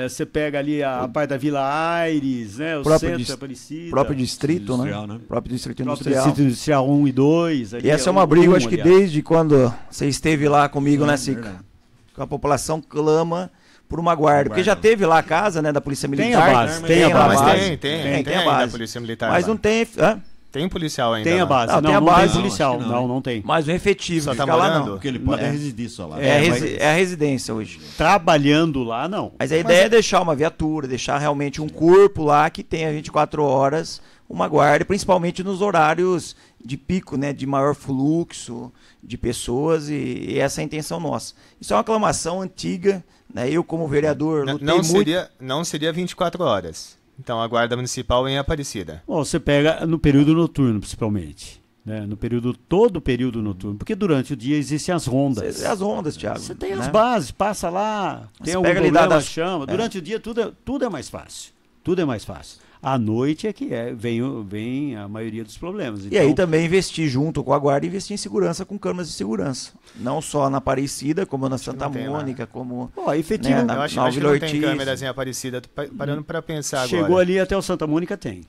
você pega ali a parte da Vila Aires, né, o centro da Aparecida. Próprio distrito, né? Próprio distrito industrial. Próprio distrito industrial 1 e 2. E essa é uma briga, acho que desde quando você esteve lá comigo, né, Sica? A população clama por uma guarda, porque já teve lá a casa, né, da Polícia Militar. Tem a base. Tem a base da Polícia Militar. Mas não tem... Tem policial ainda? Tem a lá? base. Não, tem a não base. tem policial. Não, acho que não, Não tem. Mas o efetivo Só fica tá lá morando? não. Porque ele pode residir só lá. É a residência hoje. Trabalhando lá, não. Mas a ideia é deixar uma viatura, deixar realmente um corpo lá que tenha 24 horas uma guarda, principalmente nos horários de pico, né, de maior fluxo de pessoas, e essa é a intenção nossa. Isso é uma aclamação antiga, né? Eu como vereador lutei muito. Não seria 24 horas. Então a guarda municipal em Aparecida. Bom, você pega no período noturno, principalmente. Né? Todo o período noturno. Porque durante o dia existem as rondas. As rondas, Thiago. Você tem né? as bases, passa lá, tem algum pega ali problema, das- chama. Durante o dia tudo é mais fácil. Tudo é mais fácil. À noite é que vem a maioria dos problemas. E aí também investir junto com a guarda, investir em segurança com câmeras de segurança. Não só na Aparecida, como na Santa não tem lá. Mônica, como... Ó, efetivo, né, Eu na acho que Vila não tem Ortiz. câmeras em Aparecida. Tô parando para pensar chegou agora. ali até o Santa Mônica, tem.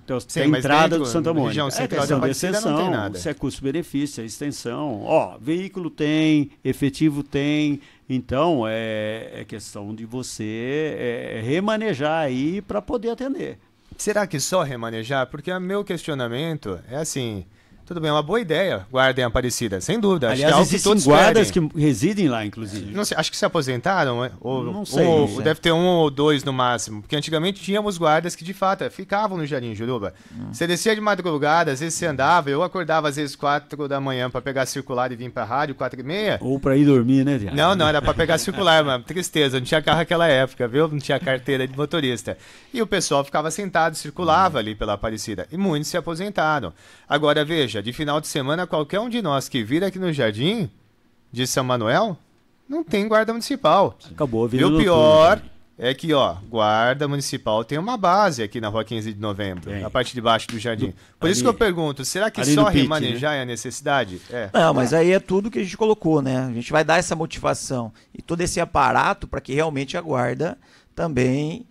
Tem Sim, a mas entrada dentro, do Santa na Mônica. região central de questão de Aparecida não tem extensão, nada. se é custo-benefício, é extensão. Ó, veículo tem, efetivo tem. Então, é questão de você remanejar aí para poder atender. Será que só remanejar? Porque o meu questionamento é assim... Tudo bem, é uma boa ideia, guarda em Aparecida, sem dúvida. Aliás, acho que é algo que existem todos guardas pedem. que residem lá, inclusive. Não sei, acho que se aposentaram, né? Não sei. Deve ter 1 ou 2 no máximo. Porque antigamente tínhamos guardas que, de fato, ficavam no Jardim Juruba. Você descia de madrugada, às vezes você andava, eu acordava às vezes 4 da manhã para pegar circular e vir para a rádio, 4h30. Ou para ir dormir, né, Thiago? Não, era para pegar circular, mano. Tristeza, não tinha carro naquela época, viu? Não tinha carteira de motorista. E o pessoal ficava sentado, circulava ali pela Aparecida. E muitos se aposentaram. Agora, veja, de final de semana, qualquer um de nós que vir aqui no Jardim de São Manuel, não tem guarda municipal. Acabou a vida E o noturna pior também. é que, guarda municipal tem uma base aqui na Rua 15 de Novembro, Tem. na parte de baixo do Jardim. Por isso ali- que eu pergunto, será que ali só no pit, remanejar é a necessidade? É. Não, mas aí é tudo que a gente colocou, né? A gente vai dar essa motivação e todo esse aparato para que realmente a guarda também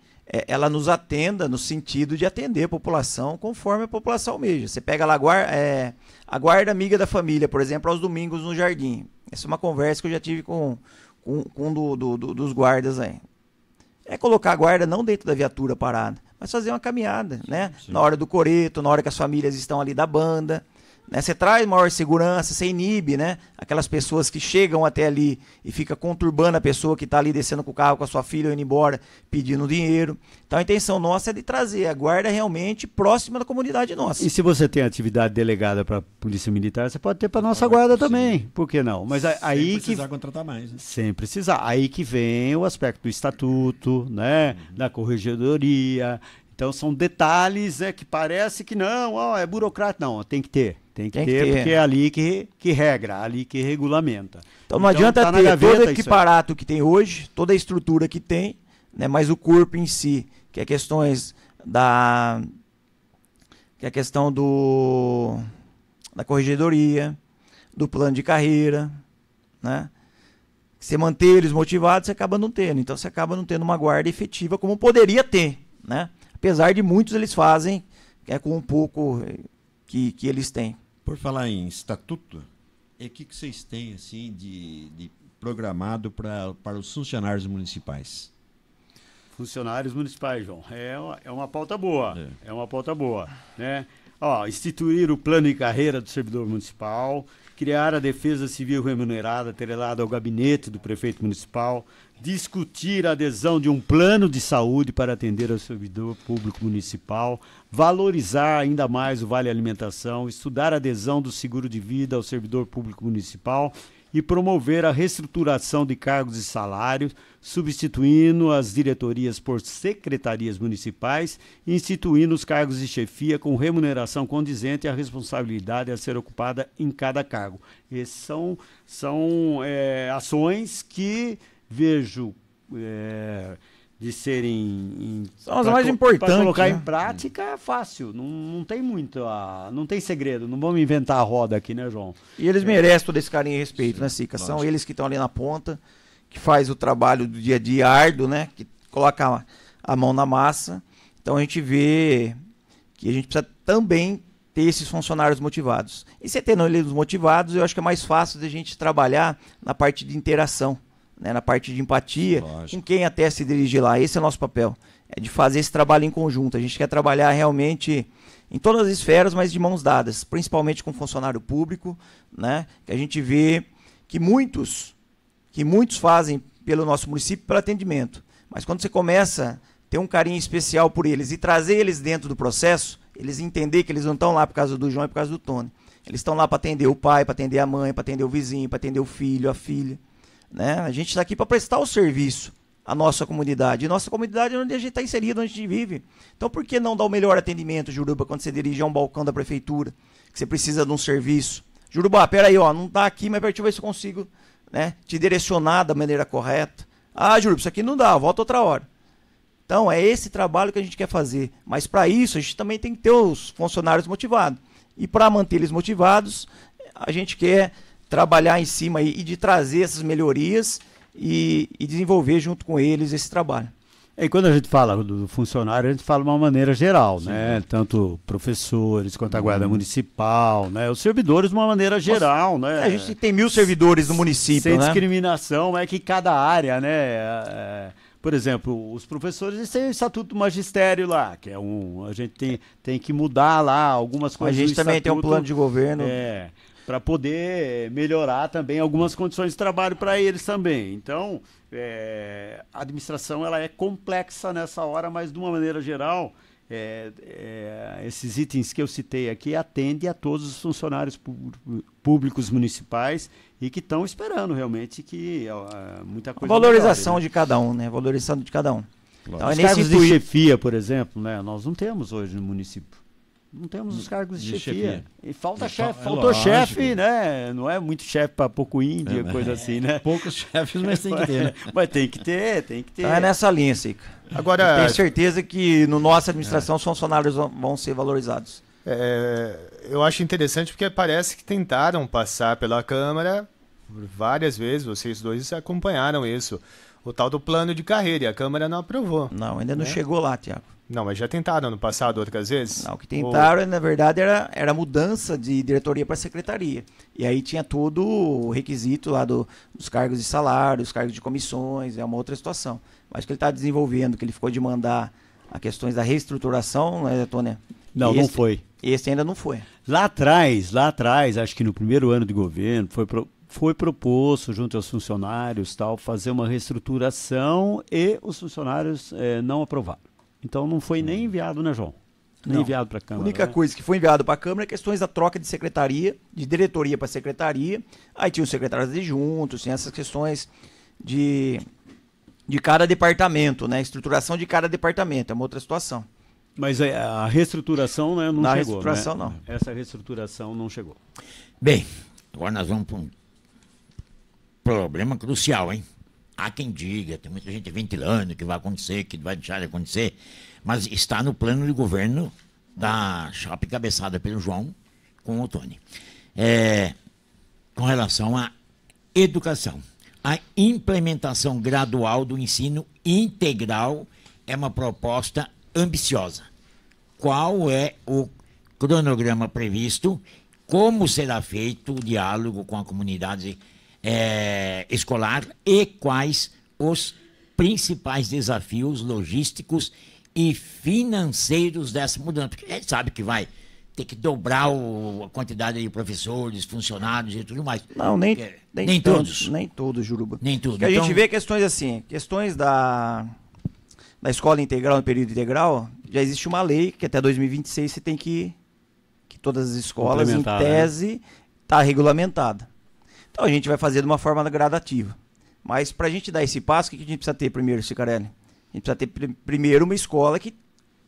ela nos atenda no sentido de atender a população conforme a população almeja. Você pega lá a guarda amiga da família, por exemplo, aos domingos no jardim. Essa é uma conversa que eu já tive com um dos guardas aí. É colocar a guarda não dentro da viatura parada, mas fazer uma caminhada, né? sim. Na hora do coreto, na hora que as famílias estão ali da banda. Né? Você traz maior segurança, você inibe, né? Aquelas pessoas que chegam até ali e fica conturbando a pessoa que está ali descendo com o carro com a sua filha ou indo embora pedindo dinheiro. Então a intenção nossa é de trazer a guarda realmente próxima da comunidade nossa. E se você tem atividade delegada para Polícia Militar, você pode ter para nossa guarda também. Por que não? Mas aí Sem que precisar contratar mais, né? sem precisar. Aí que vem o aspecto do estatuto, né, da corregedoria. Então são detalhes, né, que parece que não, é burocrata. Não, tem que ter. Tem que ter, porque é ali que regra, ali que regulamenta. Então não adianta tá na ter gaveta todo o isso aí. equiparato que tem hoje, toda a estrutura que tem, né, mas o corpo em si, que é questões da questão da corregedoria, do plano de carreira, né? Você manter eles motivados, você acaba não tendo. Então você acaba não tendo uma guarda efetiva como poderia ter, né? Apesar de muitos eles fazem com um pouco que eles têm. Por falar em estatuto, o que vocês têm assim de programado para os funcionários municipais? Funcionários municipais, João. É uma pauta boa. É. É uma pauta boa. Né? Instituir o plano de carreira do servidor municipal, criar a defesa civil remunerada atrelada ao gabinete do prefeito municipal, discutir a adesão de um plano de saúde para atender ao servidor público municipal, valorizar ainda mais o Vale Alimentação, estudar a adesão do seguro de vida ao servidor público municipal e promover a reestruturação de cargos e salários, substituindo as diretorias por secretarias municipais e instituindo os cargos de chefia com remuneração condizente à responsabilidade a ser ocupada em cada cargo. Essas são ações que vejo de serem são as mais importantes. Para colocar né? em prática é fácil, não tem muito, não tem segredo, não vamos inventar a roda aqui, né, João? E eles merecem todo esse carinho e respeito, né, Sica? São lógico. eles que estão ali na ponta, que faz o trabalho do dia a dia árduo, né? Que coloca a mão na massa. Então a gente vê que a gente precisa também ter esses funcionários motivados. E você tendo eles motivados, eu acho que é mais fácil de a gente trabalhar na parte de interação, né? Na parte de empatia, Lógico. com quem até se dirige lá. Esse é o nosso papel. é de fazer esse trabalho em conjunto. A gente quer trabalhar realmente em todas as esferas, mas de mãos dadas, principalmente com o funcionário público, né? Que a gente vê que muitos fazem pelo nosso município pelo atendimento. Mas quando você começa a ter um carinho especial por eles e trazer eles dentro do processo, eles entender que eles não estão lá por causa do João e por causa do Tony. Eles estão lá para atender o pai, para atender a mãe, para atender o vizinho, para atender o filho, a filha. Né? A gente está aqui para prestar o serviço à nossa comunidade. E nossa comunidade é onde a gente está inserido, onde a gente vive. Então por que não dar o melhor atendimento, Juruba, quando você dirige a um balcão da prefeitura, que você precisa de um serviço? Juruba, peraí, ó, não está aqui, mas deixa eu ver se eu consigo, né, te direcionar da maneira correta. Ah, Juruba, isso aqui não dá, volta outra hora. Então é esse trabalho que a gente quer fazer. Mas para isso a gente também tem que ter os funcionários motivados. E para manter eles motivados, a gente quer trabalhar em cima e de trazer essas melhorias e desenvolver junto com eles esse trabalho. E quando a gente fala do funcionário, a gente fala de uma maneira geral, né? Tanto professores quanto a guarda municipal, né? Os servidores de uma maneira geral, né? A gente tem 1000 servidores no município, sem né? discriminação, é que cada área, né? Por exemplo, os professores eles têm o Estatuto do Magistério lá, que é a gente tem que mudar lá algumas coisas. A gente também tem um plano de governo. Para poder melhorar também algumas condições de trabalho para eles também. Então, a administração ela é complexa nessa hora, mas de uma maneira geral, esses itens que eu citei aqui atendem a todos os funcionários públicos municipais e que estão esperando realmente que muita coisa valorização melhore, né? De cada um, né? Valorização de cada um. Então, os cargos de chefia, por exemplo, né? Nós não temos hoje no município. Não temos os cargos de chefia. E falta chefe, faltou chefe, né? Não é muito chefe para pouco índio, coisa assim, né? Poucos chefes, mas tem que ter, né? Mas tem que ter. Então é nessa linha, Sica. Agora, eu tenho certeza que no nossa administração os funcionários vão ser valorizados. Eu acho interessante porque parece que tentaram passar pela Câmara várias vezes, vocês dois acompanharam isso, o tal do plano de carreira, e a Câmara não aprovou. Não, ainda não chegou lá, Tiago. Não, mas já tentaram no passado outras vezes? Não, o que tentaram, na verdade, era mudança de diretoria para secretaria. E aí tinha todo o requisito lá dos cargos de salário, os cargos de comissões, é uma outra situação. Mas o que ele está desenvolvendo, que ele ficou de mandar a questões da reestruturação, né, Tônia? Não, não foi. Esse ainda não foi. Lá atrás, acho que no primeiro ano de governo, foi proposto, junto aos funcionários, fazer uma reestruturação e os funcionários não aprovaram. Então não foi nem enviado, né, João? Nem enviado para a Câmara. A única coisa que foi enviado para a Câmara é questões da troca de secretaria, de diretoria para secretaria. Aí tinha os secretários adjuntos, tinha essas questões de cada departamento, né? Estruturação de cada departamento, é uma outra situação. Mas a reestruturação, né, não chegou. Reestruturação, né? não. Essa reestruturação não chegou. Bem, agora nós vamos para um problema crucial, hein? Há quem diga, tem muita gente ventilando que vai acontecer, que vai deixar de acontecer, mas está no plano de governo da chapa cabeçada pelo João com o Tony. Com relação à educação. A implementação gradual do ensino integral é uma proposta ambiciosa. Qual é o cronograma previsto? Como será feito o diálogo com a comunidade escolar e quais os principais desafios logísticos e financeiros dessa mudança? Porque a gente sabe que vai ter que dobrar a quantidade de professores, funcionários e tudo mais. Não, nem todos. Nem todos, Juruba. Nem todos. Porque a gente vê questões assim, questões da escola integral, no período integral, já existe uma lei que até 2026 você tem que todas as escolas, em tese, está regulamentada. Então a gente vai fazer de uma forma gradativa. Mas para a gente dar esse passo, o que a gente precisa ter primeiro, Cicarelli? A gente precisa ter primeiro uma escola que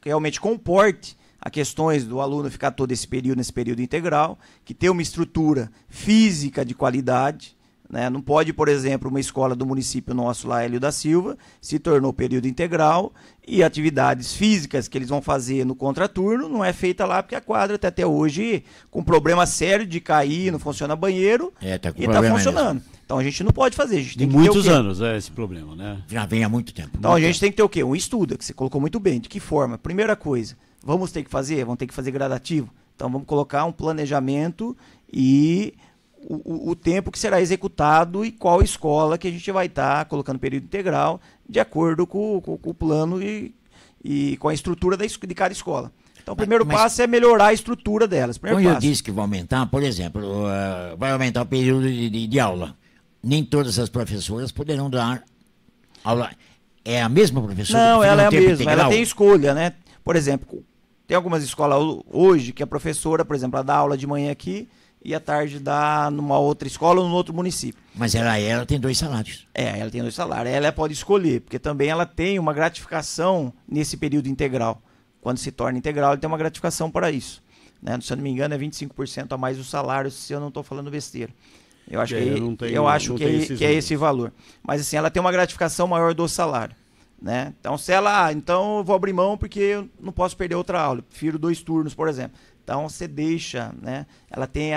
realmente comporte a questões do aluno ficar todo esse período, nesse período integral, que tenha uma estrutura física de qualidade, né? Não pode, por exemplo, uma escola do município nosso lá, Hélio da Silva, se tornou período integral e atividades físicas que eles vão fazer no contraturno não é feita lá porque a quadra está até hoje com problema sério de cair, não funciona banheiro e está funcionando. Mesmo. Então a gente não pode fazer. A gente tem que muitos anos esse problema, né? Já vem há muito tempo. Então a gente tem que ter o quê? Um estudo, que você colocou muito bem. De que forma? Primeira coisa, vamos ter que fazer gradativo. Então vamos colocar um planejamento e o tempo que será executado e qual escola que a gente vai estar colocando período integral de acordo com o plano e e com a estrutura de cada escola. Então, o primeiro passo é melhorar a estrutura delas. Quando eu disse que vai aumentar, por exemplo, vai aumentar o período de aula. Nem todas as professoras poderão dar aula. É a mesma professora? Não, ela é a mesma. Integral? Ela tem escolha, né? Por exemplo, tem algumas escolas hoje que a professora, por exemplo, ela dá aula de manhã aqui e à tarde dá numa outra escola ou num outro município. Mas ela tem 2 salários. Ela tem 2 salários. Ela pode escolher, porque também ela tem uma gratificação nesse período integral. Quando se torna integral, ele tem uma gratificação para isso. Né? Se eu não me engano, é 25% a mais do salário, se eu não estou falando besteira. Eu acho que é esse valor. Mas assim, ela tem uma gratificação maior do salário. Né? Então, então eu vou abrir mão porque eu não posso perder outra aula. Eu prefiro 2 turnos, por exemplo. Então você deixa, né? Ela tem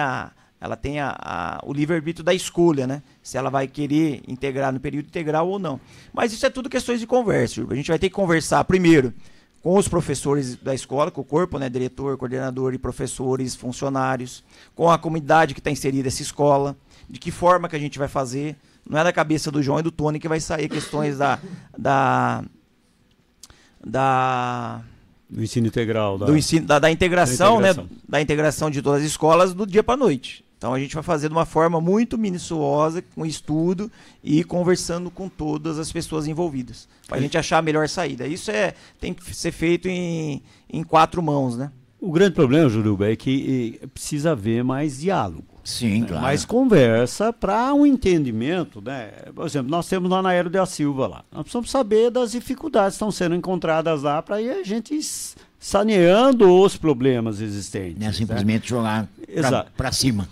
o livre-arbítrio da escolha, né? Se ela vai querer integrar no período integral ou não. Mas isso é tudo questões de conversa. A gente vai ter que conversar primeiro com os professores da escola, com o corpo, né? Diretor, coordenador e professores, funcionários, com a comunidade que está inserida nessa escola, de que forma que a gente vai fazer. Não é da cabeça do João e do Tony que vai sair questões do ensino integral, da integração, né? Da integração de todas as escolas do dia para a noite. Então a gente vai fazer de uma forma muito minuciosa, com estudo e conversando com todas as pessoas envolvidas, para a gente achar a melhor saída. Isso tem que ser feito em 4 mãos, né? O grande problema, Juruba, é que precisa haver mais diálogo. Sim, né? claro. Mais conversa para um entendimento, né? Por exemplo, nós temos lá na Aero da Silva lá. Nós precisamos saber das dificuldades que estão sendo encontradas lá para ir a gente saneando os problemas existentes. Não é simplesmente jogar para cima.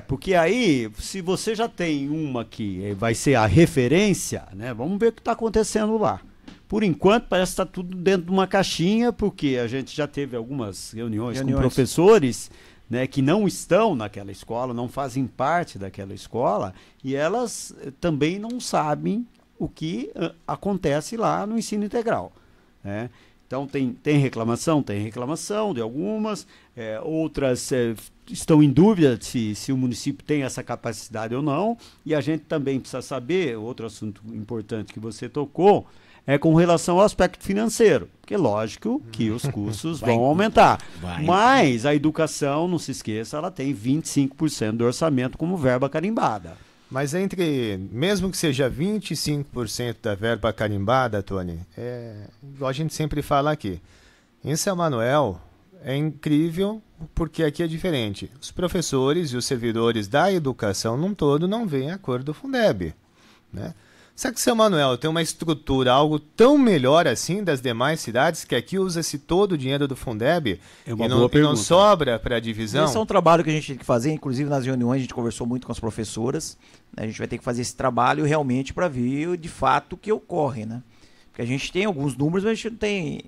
Porque aí, se você já tem uma que vai ser a referência, né? Vamos ver o que está acontecendo lá. Por enquanto, parece que está tudo dentro de uma caixinha, porque a gente já teve algumas reuniões com professores, né, que não estão naquela escola, não fazem parte daquela escola, e elas também não sabem o que acontece lá no ensino integral. Né? Então, tem reclamação de algumas, outras estão em dúvida se o município tem essa capacidade ou não, e a gente também precisa saber, outro assunto importante que você tocou, é com relação ao aspecto financeiro, porque lógico que os custos vão aumentar, mas a educação, não se esqueça, ela tem 25% do orçamento como verba carimbada. Mas mesmo que seja 25% da verba carimbada, Tony, igual a gente sempre fala aqui, em São Manuel é incrível porque aqui é diferente. Os professores e os servidores da educação num todo não veem a cor do Fundeb, né? Será que São Manuel tem uma estrutura, algo tão melhor assim das demais cidades, que aqui usa-se todo o dinheiro do Fundeb e não sobra para a divisão? Esse é um trabalho que a gente tem que fazer, inclusive nas reuniões a gente conversou muito com as professoras, né? A gente vai ter que fazer esse trabalho realmente para ver de fato o que ocorre, né? Porque a gente tem alguns números, mas a gente não tem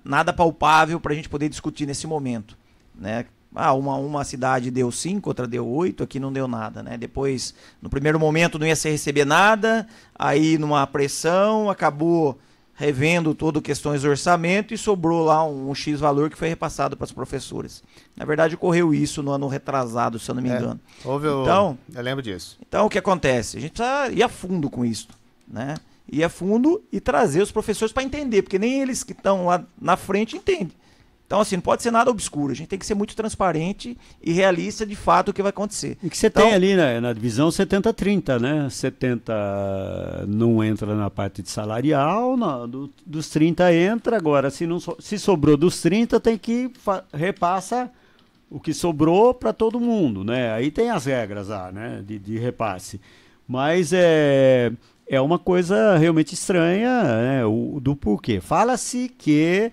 nada palpável para a gente poder discutir nesse momento, né? Uma cidade deu 5, outra deu 8, aqui não deu nada, né? Depois, no primeiro momento não ia se receber nada, aí numa pressão, acabou revendo todo questões do orçamento e sobrou lá um X valor que foi repassado para os professores. Na verdade, ocorreu isso no ano retrasado, se eu não me engano. Então, eu lembro disso. Então, o que acontece? A gente precisa ir a fundo com isso, né? Ir a fundo e trazer os professores para entender, porque nem eles que estão lá na frente entendem. Então, assim, não pode ser nada obscuro. A gente tem que ser muito transparente e realista de fato o que vai acontecer. E que você tem ali na divisão 70-30, né? 70 não entra na parte de salarial, dos 30 entra. Agora, se sobrou dos 30, tem que repassa o que sobrou para todo mundo, né? Aí tem as regras lá, né? De repasse. Mas é uma coisa realmente estranha, né? Do porquê. Fala-se que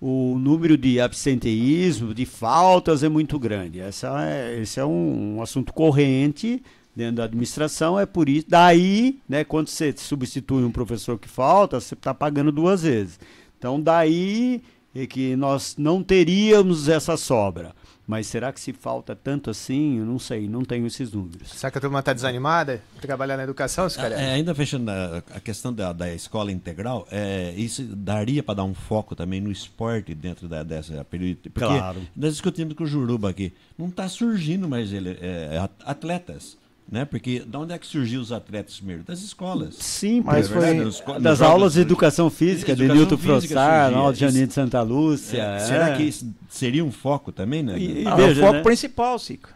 o número de absenteísmo, de faltas é muito grande. Esse é um assunto corrente dentro da administração, é por isso. Daí, né, quando você substitui um professor que falta, você está pagando 2 vezes. Então, daí é que nós não teríamos essa sobra. Mas será que se falta tanto assim? Eu não sei, não tenho esses números. Será que a turma está desanimada de trabalhar na educação, ainda fechando a questão da escola integral, isso daria para dar um foco também no esporte dentro dessa período? Porque claro. Nós discutimos com o Juruba aqui, não está surgindo mais atletas. né? Porque de onde é que surgiu os atletas primeiro? Das escolas. Sim, mas foi das aulas de educação física, de Nilton Frossard, de Janine de Santa Lúcia. Será que isso seria um foco também, né? É o foco principal, Sica.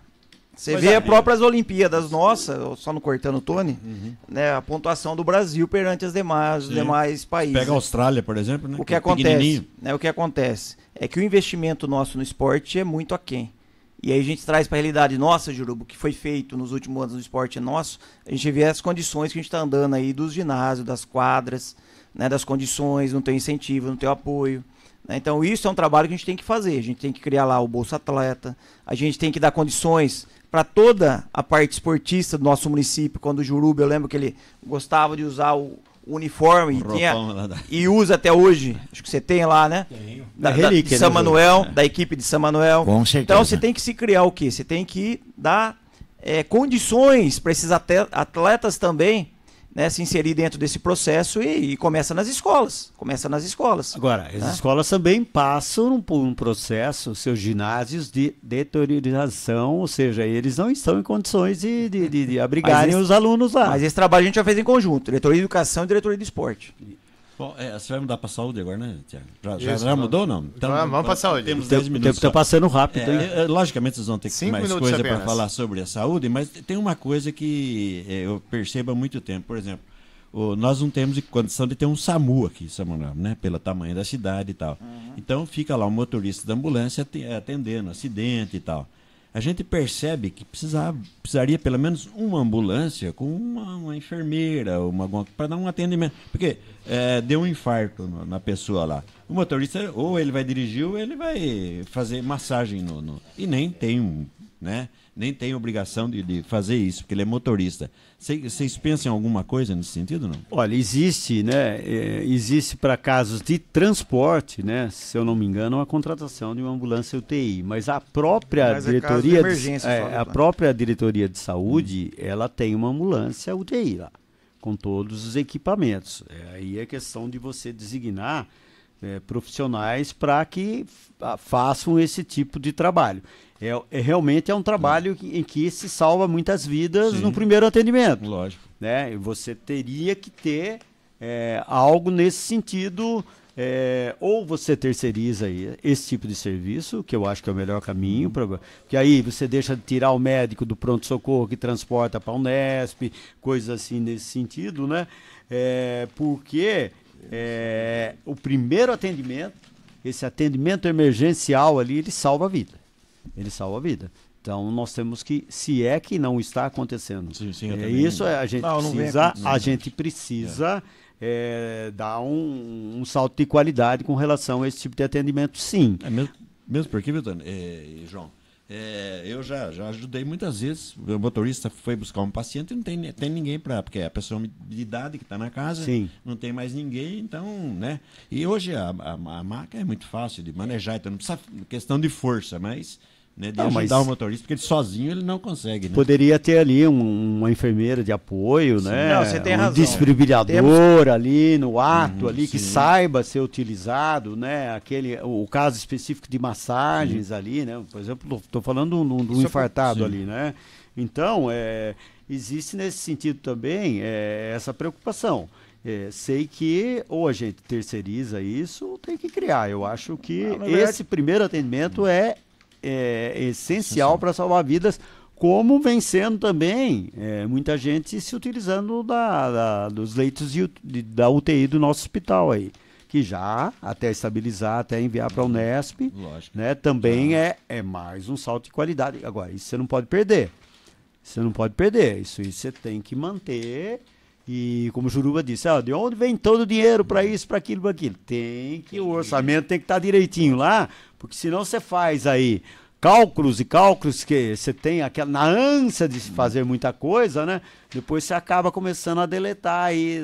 Você vê as próprias Olimpíadas nossas, só no cortando o Tony, né, a pontuação do Brasil perante os demais países. Pega a Austrália, por exemplo, né? O que acontece é que o investimento nosso no esporte é muito aquém. E aí a gente traz para a realidade nossa, Jurubo, que foi feito nos últimos anos no esporte nosso, a gente vê as condições que a gente está andando aí dos ginásios, das quadras, né, das condições, não tem incentivo, não tem apoio. Né? Então isso é um trabalho que a gente tem que fazer. A gente tem que criar lá o Bolsa Atleta, a gente tem que dar condições para toda a parte esportista do nosso município. Quando o Jurubo, eu lembro que ele gostava de usar o uniforme e usa até hoje. Acho que você tem lá, né? Tenho. De São Manuel, da equipe de São Manuel. Com certeza. Então você tem que se criar o quê? Você tem que dar condições para esses atletas também, né, se inserir dentro desse processo e começa nas escolas. Agora, as escolas também passam por um processo, seus ginásios de deteriorização, ou seja, eles não estão em condições de abrigarem os alunos lá. Mas esse trabalho a gente já fez em conjunto, diretoria de educação e diretoria de esporte. Bom, você vai mudar para a saúde agora, né, Tiago? Já mudou ou não? Então, vamos para a saúde. Temos 10 minutos. O tempo está passando rápido. Logicamente, vocês vão ter mais coisa para falar sobre a saúde, mas tem uma coisa que eu percebo há muito tempo. Por exemplo, nós não temos condição de ter um SAMU aqui em São Manuel, né? Pelo tamanho da cidade e tal. Então, fica lá o motorista da ambulância atendendo acidente e tal. A gente percebe que precisaria pelo menos uma ambulância com uma enfermeira, para dar um atendimento. Porque deu um infarto na pessoa lá. O motorista, ou ele vai dirigir, ou ele vai fazer massagem e nem tem nem tem obrigação de fazer isso, porque ele é motorista. Vocês pensam em alguma coisa nesse sentido, não? Olha, existe, né? Existe para casos de transporte, né? Se eu não me engano, a contratação de uma ambulância UTI, mas a própria diretoria de saúde, ela tem uma ambulância UTI lá, com todos os equipamentos. Aí é questão de você designar profissionais para que façam esse tipo de trabalho. Realmente é um trabalho em que se salva muitas vidas no primeiro atendimento. Lógico. Né? E você teria que ter algo nesse sentido, ou você terceiriza esse tipo de serviço, que eu acho que é o melhor caminho, porque aí você deixa de tirar o médico do pronto-socorro que transporta para a Unesp, coisas assim nesse sentido, né? Porque o primeiro atendimento, esse atendimento emergencial ali, ele salva a vida. Então nós temos que, se é que não está acontecendo, a gente precisa dar um salto de qualidade com relação a esse tipo de atendimento, sim. Mesmo porque, Vitor, João, eu já ajudei muitas vezes. O motorista foi buscar um paciente e não tem ninguém porque é a pessoa de idade que está na casa, não tem mais ninguém, então, né? E hoje a maca é muito fácil de manejar, então não precisa questão de força, mas de ajudar o motorista, porque ele sozinho ele não consegue. Né? Poderia ter ali uma enfermeira de apoio, né? Não, você tem razão. Desfibrilador ali no ato, que saiba ser utilizado, né? O caso específico de massagens ali, né? Por exemplo, estou falando de um infartado ali, né? Então, existe nesse sentido também essa preocupação. Sei que ou a gente terceiriza isso ou tem que criar. Eu acho que esse primeiro atendimento é essencial para salvar vidas, como vem sendo também muita gente se utilizando dos leitos da UTI do nosso hospital aí, que já até estabilizar, até enviar para a Unesp, né, também é mais um salto de qualidade. Agora, isso você não pode perder. Isso você tem que manter. E como o Juruba disse, de onde vem todo o dinheiro para isso, para aquilo, para aquilo? O orçamento tem que estar direitinho lá, porque senão você faz aí cálculos que você tem na ânsia de fazer muita coisa, né? Depois você acaba começando a deletar aí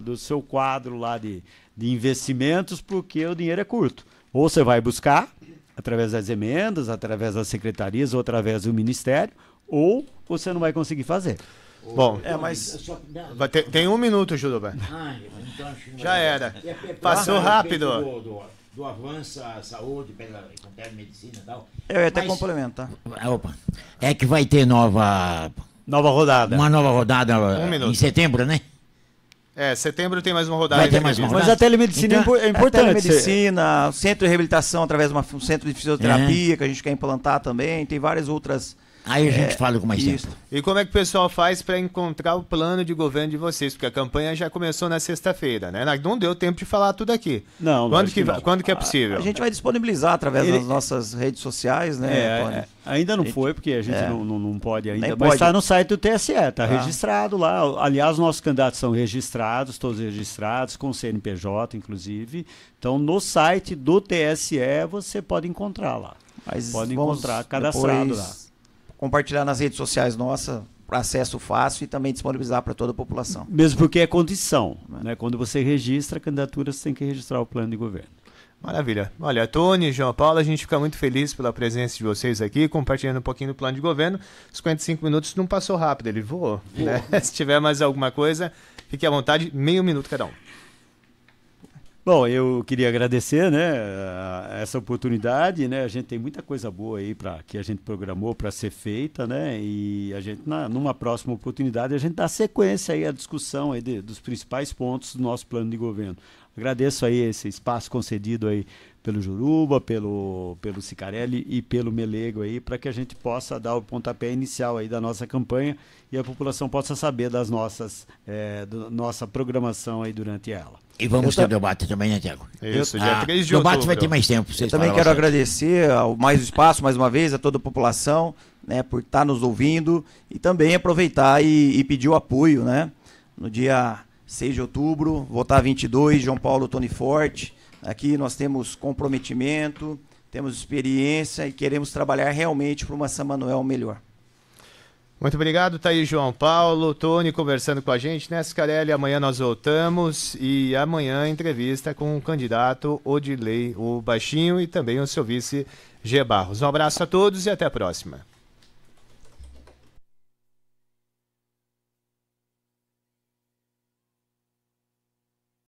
do seu quadro lá de investimentos, porque o dinheiro é curto. Ou você vai buscar através das emendas, através das secretarias ou através do ministério, ou você não vai conseguir fazer. Bom, mas tem 1 minuto, Juruba. Já era. Passou rápido. Do avanço à saúde, com telemedicina e tal. Eu ia até complementar. É que vai ter nova Nova rodada. Uma nova rodada em setembro, né? Setembro tem mais uma rodada. Vai ter mais uma rodada. Mas a telemedicina Então, é importante. A telemedicina, centro de reabilitação através de um centro de fisioterapia que a gente quer implantar também, tem várias outras. Aí a gente fala com mais tempo. E como é que o pessoal faz para encontrar o plano de governo de vocês? Porque a campanha já começou na sexta-feira, né? Não deu tempo de falar tudo aqui. Não, quando que é possível? A gente vai disponibilizar através das nossas redes sociais, né? Ainda não foi, porque a gente não pode ainda. Nem mas está pode. no site do TSE, está registrado lá. Aliás, nossos candidatos são registrados, todos registrados, com CNPJ, inclusive. Então, no site do TSE, você pode encontrar lá. Mas pode encontrar cadastrado lá. Compartilhar nas redes sociais nossas para acesso fácil e também disponibilizar para toda a população. Mesmo porque é condição, né? Quando você registra a candidatura, você tem que registrar o plano de governo. Maravilha. Olha, Tony, João Paulo, a gente fica muito feliz pela presença de vocês aqui, compartilhando um pouquinho do plano de governo. Os 55 minutos não passou rápido, ele voou. Né? Se tiver mais alguma coisa, fique à vontade, meio minuto cada um. Bom, eu queria agradecer, né, essa oportunidade, né? A gente tem muita coisa boa aí que a gente programou para ser feita, né? E a gente numa próxima oportunidade a gente dá sequência aí à discussão aí dos principais pontos do nosso plano de governo. Agradeço aí esse espaço concedido aí pelo Juruba, pelo Cicarelli e pelo Melego aí, para que a gente possa dar o pontapé inicial aí da nossa campanha e a população possa saber da nossa programação aí durante ela. E vamos ter debate também, né, Tiago? Isso, dia 3 de outubro. O debate outubro. vai ter mais tempo. Eu também quero agradecer ao mais espaço, mais uma vez, a toda a população, né, por estar nos ouvindo e também aproveitar e pedir o apoio, né? No dia 6 de outubro, votar 22, João Paulo Tony Forte. Aqui nós temos comprometimento, temos experiência e queremos trabalhar realmente para uma São Manuel melhor. Muito obrigado, tá aí João Paulo, Tony conversando com a gente, né, Cicarelli? Amanhã nós voltamos e amanhã entrevista com o candidato Odilei, o Baixinho, e também o seu vice G. Barros. Um abraço a todos e até a próxima.